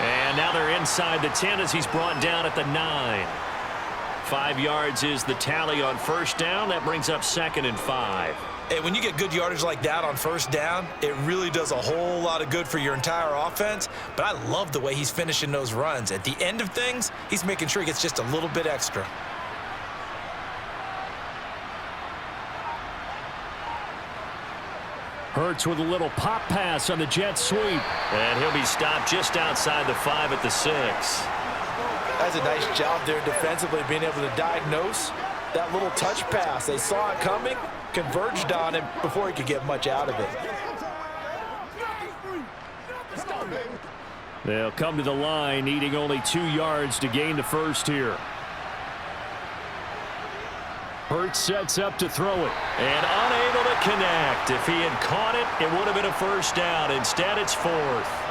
And now they're inside the 10 as he's brought down at the 9. 5 yards is the tally on 1st down. That brings up 2nd and 5. Hey, when you get good yardage like that on 1st down, it really does a whole lot of good for your entire offense. But I love the way he's finishing those runs. At the end of things, he's making sure he gets just a little bit extra. Hurts with a little pop pass on the jet sweep. And he'll be stopped just outside the 5 at the 6. That's a nice job there defensively, being able to diagnose that little touch pass. They saw it coming, converged on him before he could get much out of it. They'll come to the line, needing only 2 yards to gain the 1st here. Hurts sets up to throw it. And unable to connect. If he had caught it, it would have been a 1st down. Instead, it's 4th.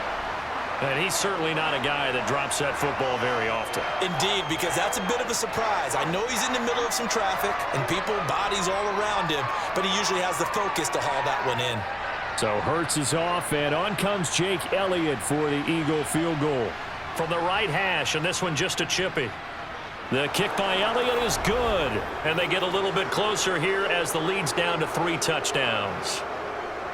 And he's certainly not a guy that drops that football very often. Indeed, because that's a bit of a surprise. I know he's in the middle of some traffic and people, bodies all around him, but he usually has the focus to haul that one in. So Hurts is off, and on comes Jake Elliott for the Eagle field goal. From the right hash, and this one just a chippy. The kick by Elliott is good, and they get a little bit closer here as the lead's down to 3 touchdowns.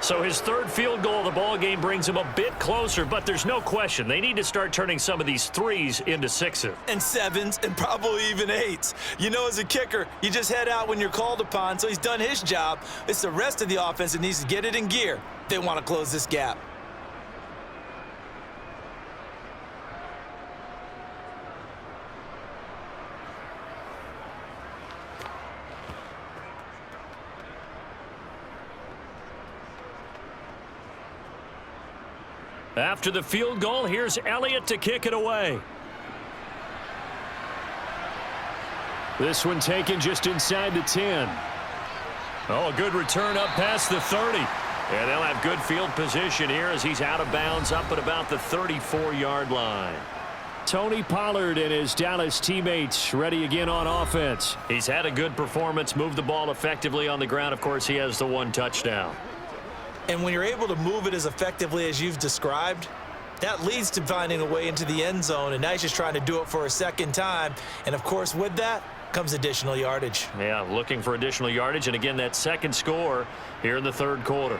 So his 3rd field goal of the ball game brings him a bit closer, but there's no question they need to start turning some of these 3s into 6s. And 7s, and probably even 8s. You know, as a kicker, you just head out when you're called upon, so he's done his job. It's the rest of the offense that needs to get it in gear if they want to close this gap. After the field goal, here's Elliott to kick it away. This one taken just inside the 10. Oh, a good return up past the 30. And they'll have good field position here as he's out of bounds up at about the 34-yard line. Tony Pollard and his Dallas teammates ready again on offense. He's had a good performance, moved the ball effectively on the ground. Of course, he has the 1 touchdown. And when you're able to move it as effectively as you've described, that leads to finding a way into the end zone. And now he's just trying to do it for a 2nd time. And, of course, with that comes additional yardage. Yeah, looking for additional yardage. And, again, that 2nd score here in the 3rd quarter.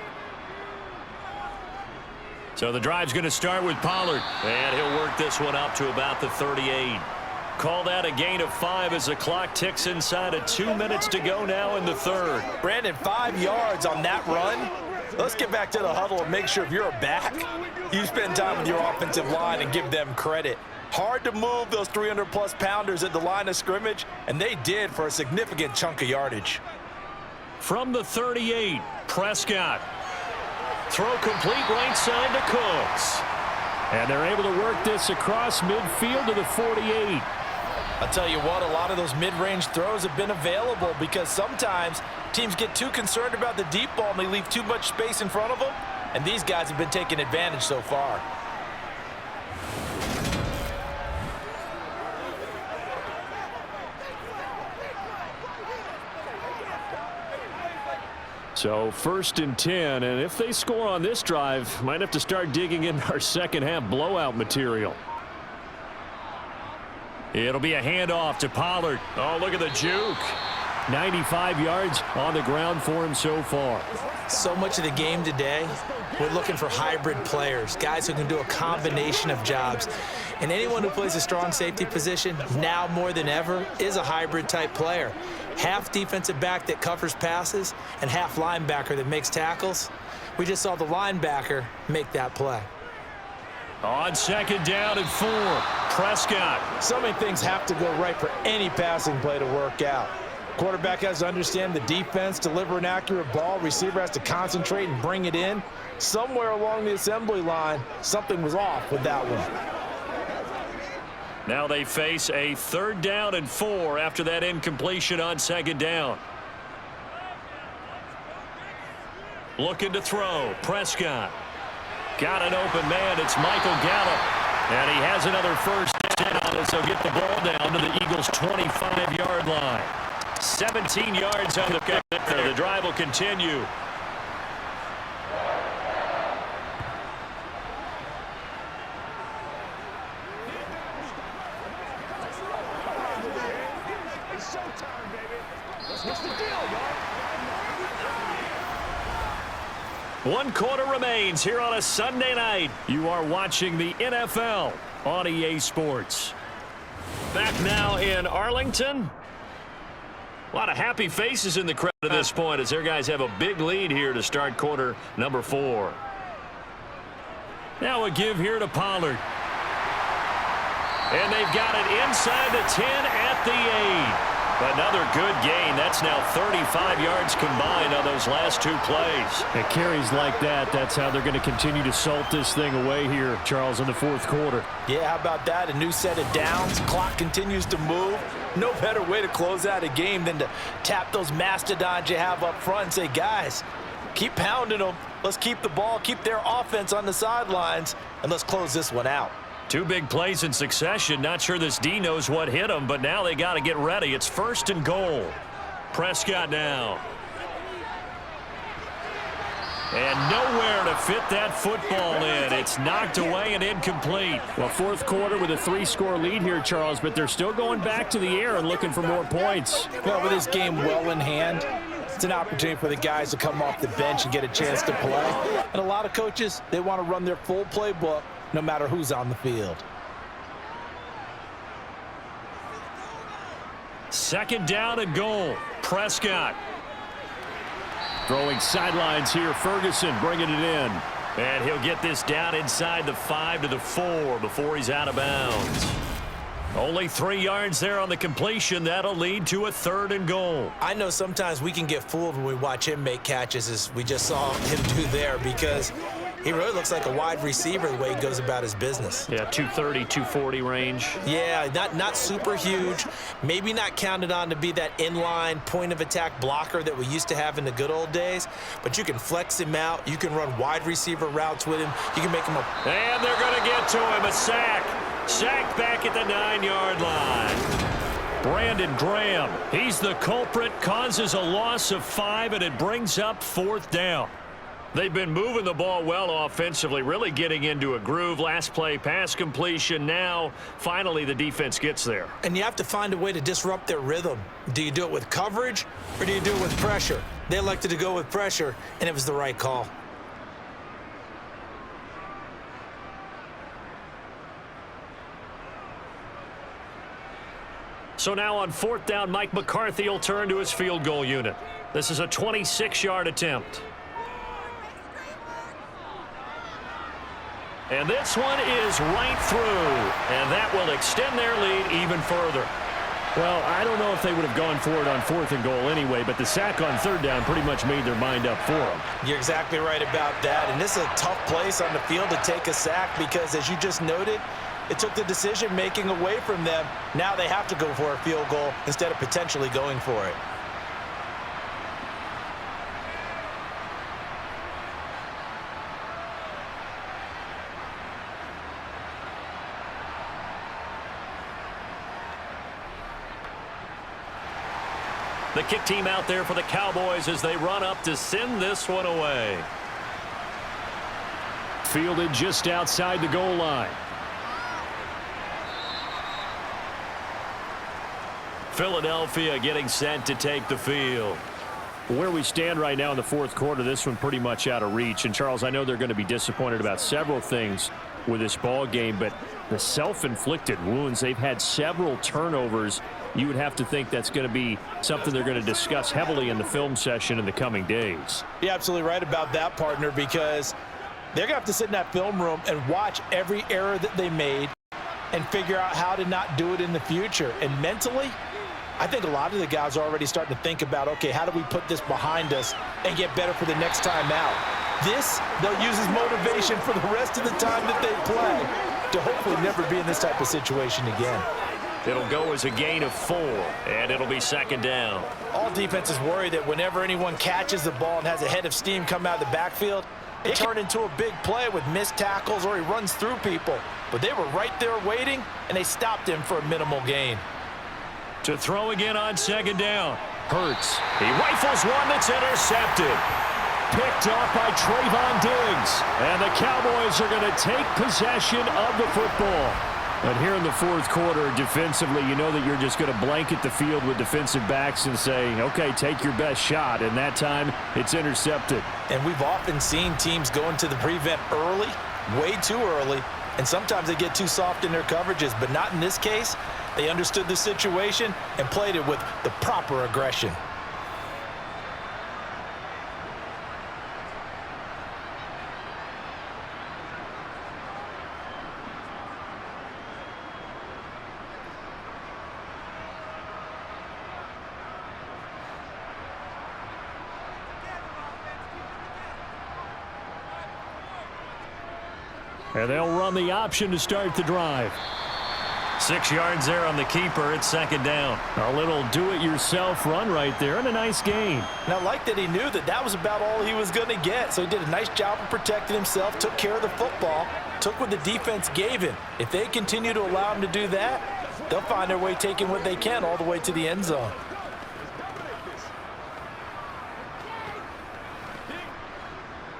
So the drive's going to start with Pollard. And he'll work this one up to about the 38. Call that a gain of 5 as the clock ticks inside of 2 minutes to go now in the third. Brandon, 5 yards on that run. Let's get back to the huddle and make sure if you're a back, you spend time with your offensive line and give them credit. Hard to move those 300-plus pounders at the line of scrimmage, and they did for a significant chunk of yardage. From the 38, Prescott. Throw complete right side to Cooks. And they're able to work this across midfield to the 48. I'll tell you what, a lot of those mid-range throws have been available because sometimes teams get too concerned about the deep ball and they leave too much space in front of them, and these guys have been taking advantage so far. So 1st and 10, and if they score on this drive, might have to start digging in our second half blowout material. It'll be a handoff to Pollard. Oh, look at the juke. 95 yards on the ground for him so far. So much of the game today, we're looking for hybrid players, guys who can do a combination of jobs. And anyone who plays a strong safety position, now more than ever, is a hybrid type player. Half defensive back that covers passes and half linebacker that makes tackles. We just saw the linebacker make that play. On 2nd down and 4, Prescott. So many things have to go right for any passing play to work out. Quarterback has to understand the defense, deliver an accurate ball. Receiver has to concentrate and bring it in. Somewhere along the assembly line, something was off with that one. Now they face a 3rd down and 4 after that incompletion on 2nd down. Looking to throw. Prescott. Got an open man. It's Michael Gallup. And he has another 1st down as they'll get the ball down to the Eagles' 25-yard line. 17 yards on the carry. The drive will continue. It's showtime, baby. What's the deal, y'all? 1 quarter remains here on a Sunday night. You are watching the NFL on EA Sports. Back now in Arlington. A lot of happy faces in the crowd at this point as their guys have a big lead here to start quarter number 4. Now a give here to Pollard. And they've got it inside the 10 at the 8. Another good gain. That's now 35 yards combined on those last 2 plays. It carries like that. That's how they're going to continue to salt this thing away here, Charles, in the 4th quarter. Yeah, how about that? A new set of downs. Clock continues to move. No better way to close out a game than to tap those mastodons you have up front and say, guys, keep pounding them. Let's keep the ball, keep their offense on the sidelines, and let's close this one out. 2 big plays in succession. Not sure this D knows what hit him, but now they got to get ready. It's 1st and goal. Prescott now. And nowhere to fit that football in. It's knocked away and incomplete. Well, 4th quarter with a 3-score lead here, Charles, but they're still going back to the air and looking for more points. Well, with this game well in hand, it's an opportunity for the guys to come off the bench and get a chance to play. And a lot of coaches, they want to run their full playbook no matter who's on the field. 2nd down and goal. Prescott. Throwing sidelines here. Ferguson bringing it in. And he'll get this down inside the 5 to the 4 before he's out of bounds. Only 3 yards there on the completion. That'll lead to a 3rd and goal. I know sometimes we can get fooled when we watch him make catches, as we just saw him do there, because he really looks like a wide receiver the way he goes about his business. Yeah, 230, 240 range. Yeah, not super huge. Maybe not counted on to be that inline point-of-attack blocker that we used to have in the good old days. But you can flex him out. You can run wide receiver routes with him. You can make him a... And they're going to get to him. A sack. Sacked back at the 9-yard line. Brandon Graham. He's the culprit. Causes a loss of 5, and it brings up 4th down. They've been moving the ball well offensively, really getting into a groove. Last play, pass completion. Now, finally, the defense gets there. And you have to find a way to disrupt their rhythm. Do you do it with coverage, or do you do it with pressure? They elected to go with pressure, and it was the right call. So now on 4th down, Mike McCarthy will turn to his field goal unit. This is a 26-yard attempt. And this one is right through, and that will extend their lead even further. Well, I don't know if they would have gone for it on 4th and goal anyway, but the sack on 3rd down pretty much made their mind up for them. You're exactly right about that, and this is a tough place on the field to take a sack because, as you just noted, it took the decision-making away from them. Now they have to go for a field goal instead of potentially going for it. The kick team out there for the Cowboys as they run up to send this one away. Fielded just outside the goal line. Philadelphia getting set to take the field. Where we stand right now in the 4th quarter, this one pretty much out of reach. And, Charles, I know they're going to be disappointed about several things with this ball game, but the self-inflicted wounds, they've had several turnovers. You would have to think that's going to be something they're going to discuss heavily in the film session in the coming days. You're absolutely right about that, partner, because they're going to have to sit in that film room and watch every error that they made and figure out how to not do it in the future. And mentally, I think a lot of the guys are already starting to think about, okay, how do we put this behind us and get better for the next time out? This, they'll use as motivation for the rest of the time that they play to hopefully never be in this type of situation again. It'll go as a gain of 4, and it'll be 2nd down. All defenses worry that whenever anyone catches the ball and has a head of steam come out of the backfield, it can turn into a big play with missed tackles or he runs through people. But they were right there waiting, and they stopped him for a minimal gain. To throw again on 2nd down. Hurts. He rifles one that's intercepted. Picked off by Trayvon Diggs. And the Cowboys are going to take possession of the football. But here in the 4th quarter, defensively, you know that you're just going to blanket the field with defensive backs and say, okay, take your best shot. And that time, it's intercepted. And we've often seen teams go into the prevent early, way too early, and sometimes they get too soft in their coverages. But not in this case. They understood the situation and played it with the proper aggression. And they'll run the option to start the drive. 6 yards there on the keeper. It's 2nd down. A little do-it-yourself run right there and a nice gain. And I like that he knew that that was about all he was going to get. So he did a nice job of protecting himself, took care of the football, took what the defense gave him. If they continue to allow him to do that, they'll find their way taking what they can all the way to the end zone.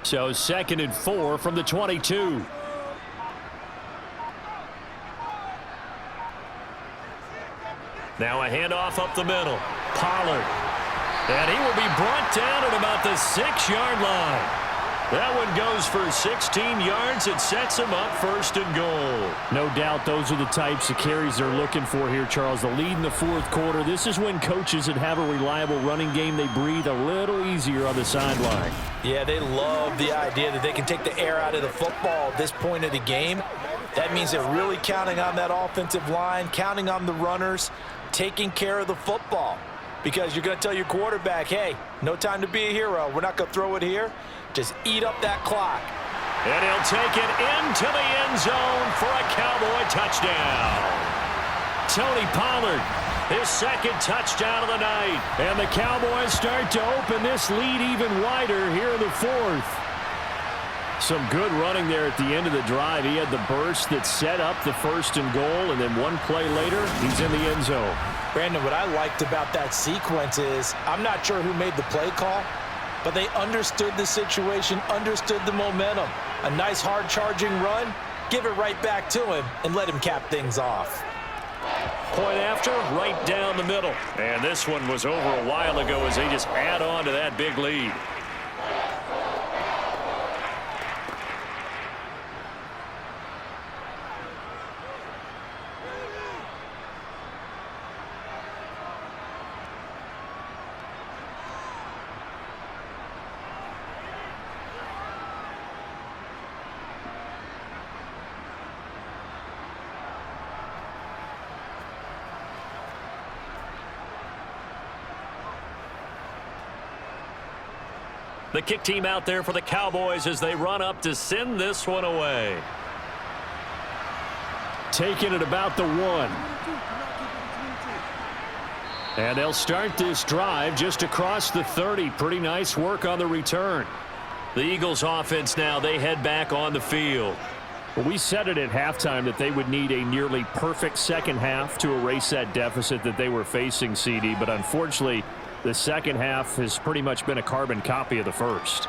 So 2nd and 4 from the 22. Now a handoff up the middle. Pollard. And he will be brought down at about the 6-yard line. That one goes for 16 yards. It sets him up 1st and goal. No doubt those are the types of carries they're looking for here, Charles. The lead in the 4th quarter. This is when coaches that have a reliable running game, they breathe a little easier on the sideline. Yeah, they love the idea that they can take the air out of the football at this point of the game. That means they're really counting on that offensive line, counting on the runners, taking care of the football. Because you're going to tell your quarterback, hey, no time to be a hero. We're not going to throw it here. Just eat up that clock. And he'll take it into the end zone for a Cowboy touchdown. Tony Pollard, his 2nd touchdown of the night. And the Cowboys start to open this lead even wider here in the 4th. Some good running there at the end of the drive. He had the burst that set up the 1st and goal, and then one play later, he's in the end zone. Brandon, what I liked about that sequence is I'm not sure who made the play call, but they understood the situation, understood the momentum. A nice hard-charging run, give it right back to him, and let him cap things off. Point after, right down the middle. And this one was over a while ago as they just add on to that big lead. The kick team out there for the Cowboys as they run up to send this one away. Taking it about the 1. And they'll start this drive just across the 30. Pretty nice work on the return. The Eagles offense now, they head back on the field. Well, we said it at halftime that they would need a nearly perfect second half to erase that deficit that they were facing, CD. But unfortunately, the second half has pretty much been a carbon copy of the first.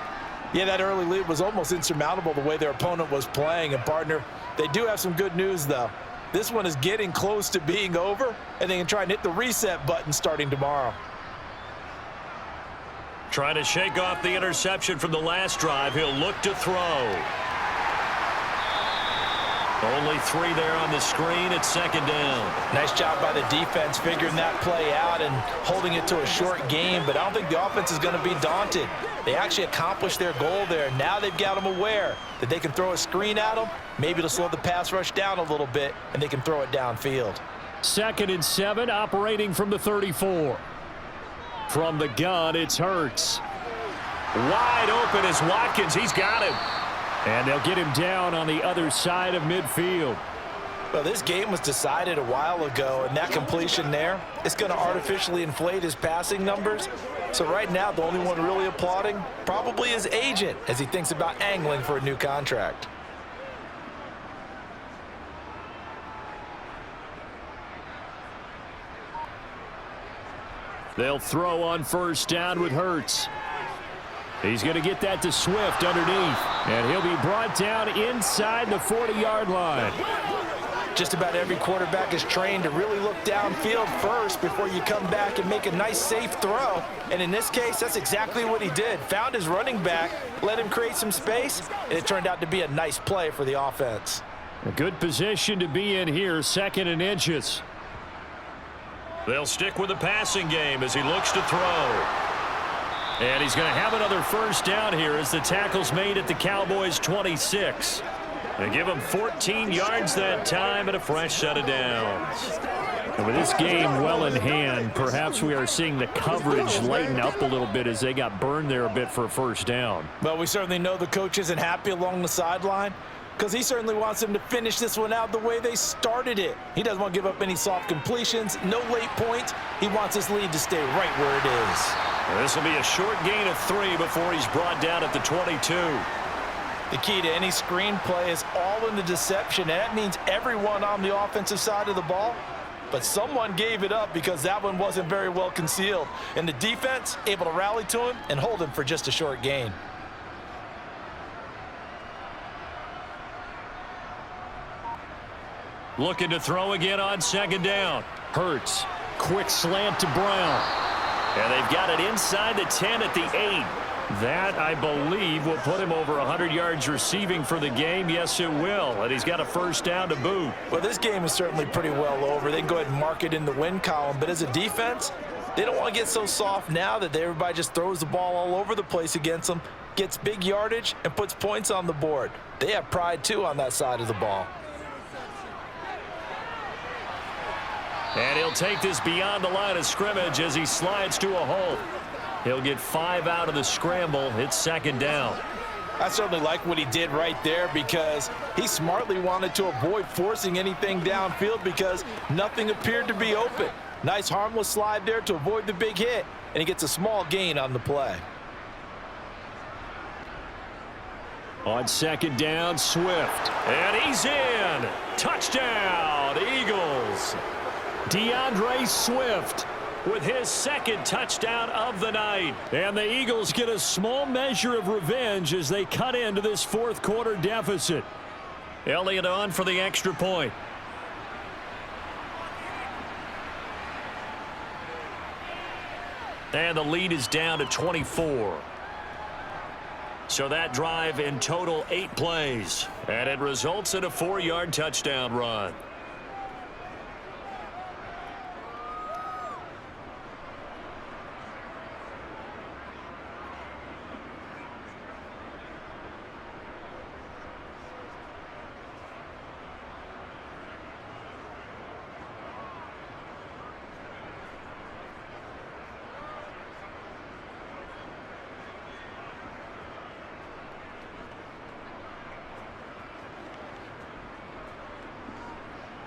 Yeah, that early lead was almost insurmountable the way their opponent was playing. And, partner, they do have some good news, though. This one is getting close to being over, and they can try and hit the reset button starting tomorrow. Trying to shake off the interception from the last drive. He'll look to throw. Only 3 there on the screen at second down. Nice job by the defense figuring that play out and holding it to a short game, but I don't think the offense is going to be daunted. They actually accomplished their goal there. Now they've got them aware that they can throw a screen at them. Maybe it'll slow the pass rush down a little bit, and they can throw it downfield. 2nd and 7, operating from the 34. From the gun, it's Hurts. Wide open is Watkins. He's got him. And they'll get him down on the other side of midfield. Well, this game was decided a while ago, and that completion there is going to artificially inflate his passing numbers. So right now, the only one really applauding probably his agent as he thinks about angling for a new contract. They'll throw on first down with Hurts. He's going to get that to Swift underneath, and he'll be brought down inside the 40-yard line. Just about every quarterback is trained to really look downfield first before you come back and make a nice, safe throw. And in this case, that's exactly what he did. Found his running back, let him create some space, and it turned out to be a nice play for the offense. A good position to be in here, 2nd and inches. They'll stick with the passing game as he looks to throw. And he's going to have another first down here as the tackle's made at the Cowboys' 26. They give him 14 yards that time and a fresh set of downs. And with this game well in hand, perhaps we are seeing the coverage lighten up a little bit as they got burned there a bit for a first down. Well, we certainly know the coach isn't happy along the sideline because he certainly wants them to finish this one out the way they started it. He doesn't want to give up any soft completions, no late points. He wants his lead to stay right where it is. This will be a short gain of 3 before he's brought down at the 22. The key to any screen play is all in the deception, and that means everyone on the offensive side of the ball. But someone gave it up because that one wasn't very well concealed. And the defense able to rally to him and hold him for just a short gain. Looking to throw again on second down. Hurts, quick slant to Brown. And they've got it inside the 10 at the 8. That, I believe, will put him over 100 yards receiving for the game. Yes, it will. And he's got a first down to boot. Well, this game is certainly pretty well over. They can go ahead and mark it in the win column. But as a defense, they don't want to get so soft now that everybody just throws the ball all over the place against them, gets big yardage, and puts points on the board. They have pride, too, on that side of the ball. And he'll take this beyond the line of scrimmage as he slides to a hole. He'll get 5 out of the scramble. It's second down. I certainly like what he did right there because he smartly wanted to avoid forcing anything downfield because nothing appeared to be open. Nice harmless slide there to avoid the big hit, and he gets a small gain on the play. On second down, Swift. And he's in. Touchdown, Eagles. DeAndre Swift with his second touchdown of the night. And the Eagles get a small measure of revenge as they cut into this fourth quarter deficit. Elliott on for the extra point. And the lead is down to 24. So that drive in total 8 plays. And it results in a 4-yard touchdown run.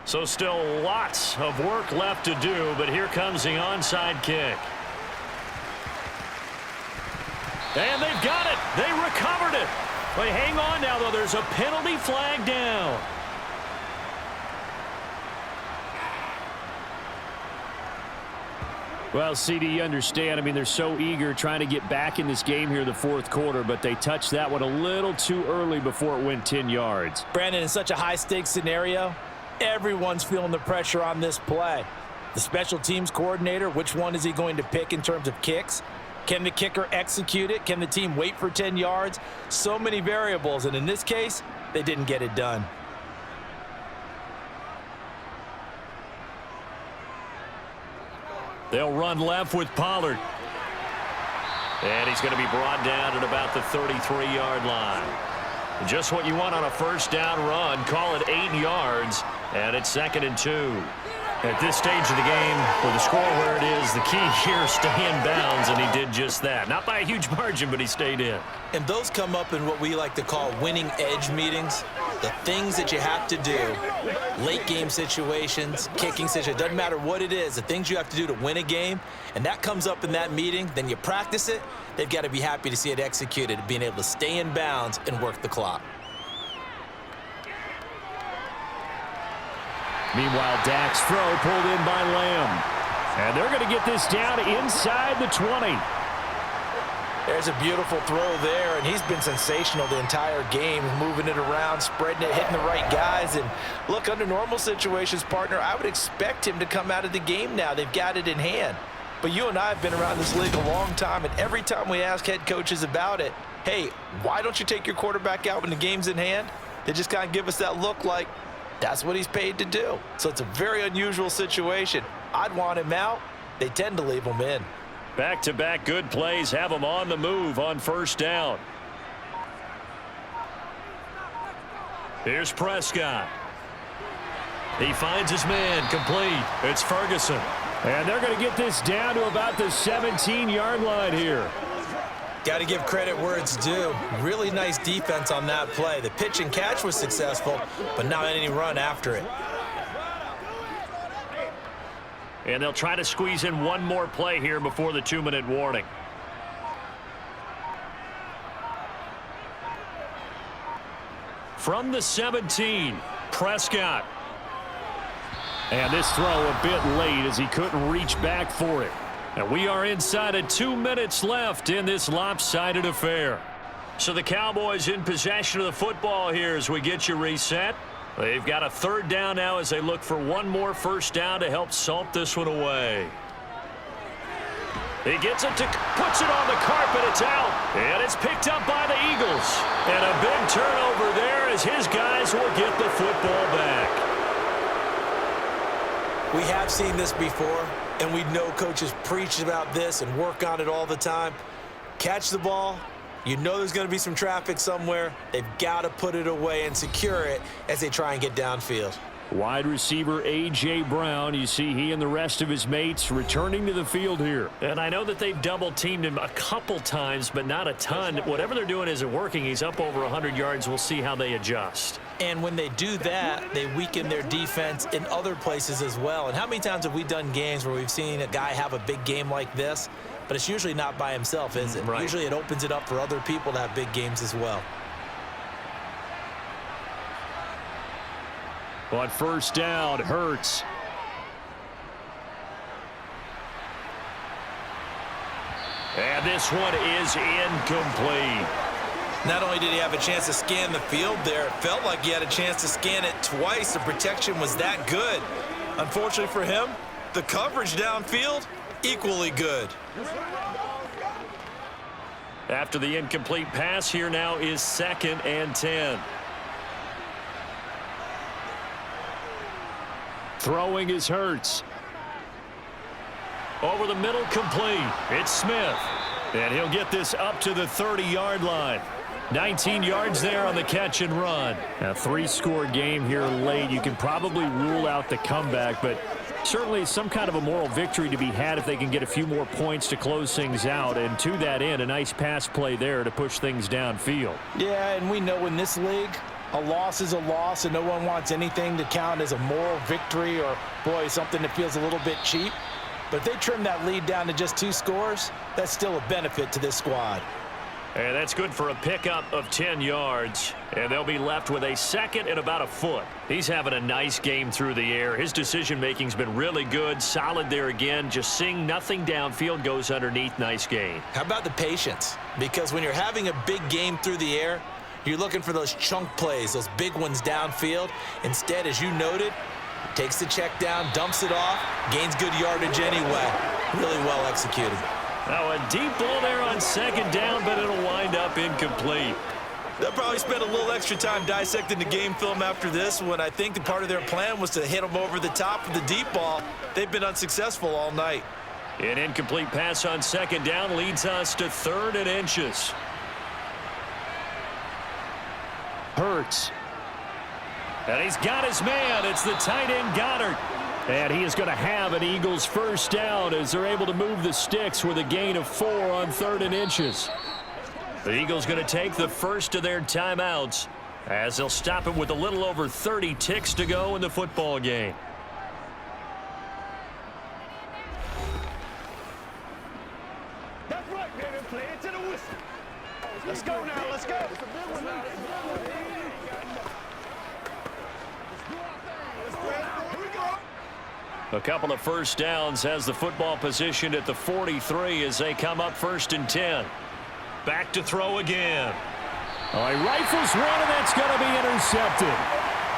So still lots of work left to do, but here comes the onside kick. And they've got it. They recovered it. But hang on now, though. There's a penalty flag down. Well, CD, you understand. I mean, they're so eager trying to get back in this game here in the fourth quarter, but they touched that one a little too early before it went 10 yards. Brandon, in such a high-stakes scenario, everyone's feeling the pressure on this play. The special teams coordinator, which one is he going to pick in terms of kicks? Can the kicker execute it? Can the team wait for 10 yards? So many variables, and in this case, they didn't get it done. They'll run left with Pollard. And he's going to be brought down at about the 33-yard line. Just what you want on a first down run. Call it 8 yards, and it's 2nd and 2. At this stage of the game, with the score where it is, the key here is stay in bounds, and he did just that. Not by a huge margin, but he stayed in. And those come up in what we like to call winning edge meetings. The things that you have to do, late game situations, kicking situations, doesn't matter what it is, the things you have to do to win a game, and that comes up in that meeting, then you practice it, they've got to be happy to see it executed, being able to stay in bounds and work the clock. Meanwhile, Dak's throw pulled in by Lamb. And they're going to get this down inside the 20. There's a beautiful throw there, and he's been sensational the entire game, moving it around, spreading it, hitting the right guys. And look, under normal situations, partner, I would expect him to come out of the game now. They've got it in hand. But you and I have been around this league a long time, and every time we ask head coaches about it, hey, why don't you take your quarterback out when the game's in hand? They just kind of give us that look like that's what he's paid to do. So it's a very unusual situation. I'd want him out. They tend to leave him in. Back-to-back good plays have him on the move on first down. Here's Prescott. He finds his man complete. It's Ferguson. And they're going to get this down to about the 17-yard line here. Got to give credit where it's due. Really nice defense on that play. The pitch and catch was successful, but not any run after it. And they'll try to squeeze in one more play here before the 2-minute warning. From the 17, Prescott. And this throw a bit late as he couldn't reach back for it. And we are inside of 2 minutes left in this lopsided affair. So the Cowboys in possession of the football here as we get you reset. They've got a 3rd down now as they look for one more first down to help salt this one away. He gets it puts it on the carpet. It's out. And it's picked up by the Eagles. And a big turnover there as his guys will get the football back. We have seen this before, and we know coaches preach about this and work on it all the time. Catch the ball. You know there's going to be some traffic somewhere. They've got to put it away and secure it as they try and get downfield. Wide receiver A.J. Brown, you see he and the rest of his mates returning to the field here. And I know that they've double-teamed him a couple times, but not a ton. Whatever they're doing isn't working. He's up over 100 yards. We'll see how they adjust. And when they do that, they weaken their defense in other places as well. And how many times have we done games where we've seen a guy have a big game like this, but it's usually not by himself, is it? Right. Usually it opens it up for other people to have big games as well. On first down, Hurts. And this one is incomplete. Not only did he have a chance to scan the field there, it felt like he had a chance to scan it twice. The protection was that good. Unfortunately for him, the coverage downfield, equally good. After the incomplete pass, here now is 2nd and 10. Throwing is Hurts. Over the middle, complete. It's Smith. And he'll get this up to the 30-yard line. 19 yards there on the catch and run. A 3-score game here late. You can probably rule out the comeback, but certainly some kind of a moral victory to be had if they can get a few more points to close things out. And to that end, a nice pass play there to push things downfield. Yeah, and we know in this league, A loss is a loss, and no one wants anything to count as a moral victory or, boy, something that feels a little bit cheap. But if they trim that lead down to just 2 scores, that's still a benefit to this squad. And that's good for a pickup of 10 yards. And they'll be left with a second and about a foot. He's having a nice game through the air. His decision-making's been really good, solid there again. Just seeing nothing downfield, goes underneath. Nice gain. How about the patience? Because when you're having a big game through the air, you're looking for those chunk plays, those big ones downfield. Instead, as you noted, takes the check down, dumps it off, gains good yardage anyway. Really well executed. Now a deep ball there on second down, but it'll wind up incomplete. They'll probably spend a little extra time dissecting the game film after this, when I think the part of their plan was to hit them over the top of the deep ball. They've been unsuccessful all night. An incomplete pass on second down leads us to 3rd and inches. Hurts. And he's got his man. It's the tight end Goddard. And he is going to have an Eagles first down as they're able to move the sticks with a gain of 4 on 3rd and inches. The Eagles going to take the first of their timeouts as they'll stop it with a little over 30 ticks to go in the football game. That's right, baby. Play it to the whistle. Let's go now. Let's go. A couple of first downs has the football positioned at the 43 as they come up 1st and 10. Back to throw again. Oh, he rifles one, and that's going to be intercepted.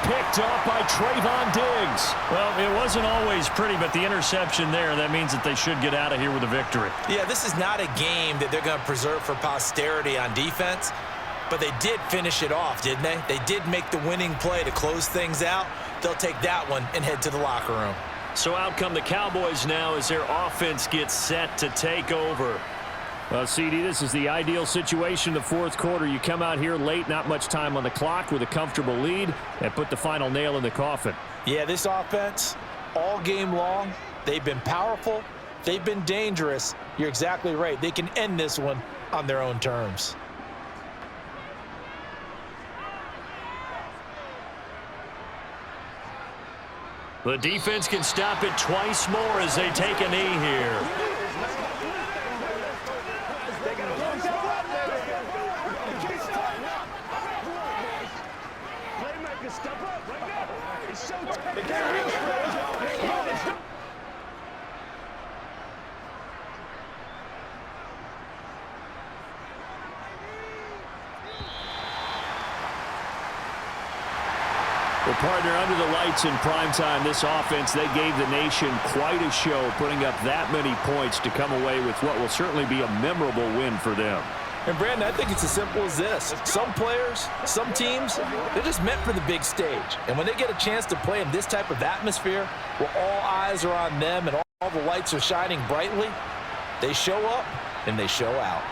Picked off by Trayvon Diggs. Well, it wasn't always pretty, but the interception there, that means that they should get out of here with a victory. Yeah, this is not a game that they're going to preserve for posterity on defense, but they did finish it off, didn't they? They did make the winning play to close things out. They'll take that one and head to the locker room. So out come the Cowboys now as their offense gets set to take over. Well, CD, this is the ideal situation in the 4th quarter. You come out here late, not much time on the clock, with a comfortable lead, and put the final nail in the coffin. Yeah, this offense, all game long, they've been powerful, they've been dangerous. You're exactly right. They can end this one on their own terms. The defense can stop it twice more as they take a knee here. Playmaker, step up right now. It's showtime. Well, partner, under the lights in primetime, this offense, they gave the nation quite a show, putting up that many points to come away with what will certainly be a memorable win for them. And, Brandon, I think it's as simple as this. Some players, some teams, they're just meant for the big stage. And when they get a chance to play in this type of atmosphere where all eyes are on them and all the lights are shining brightly, they show up and they show out.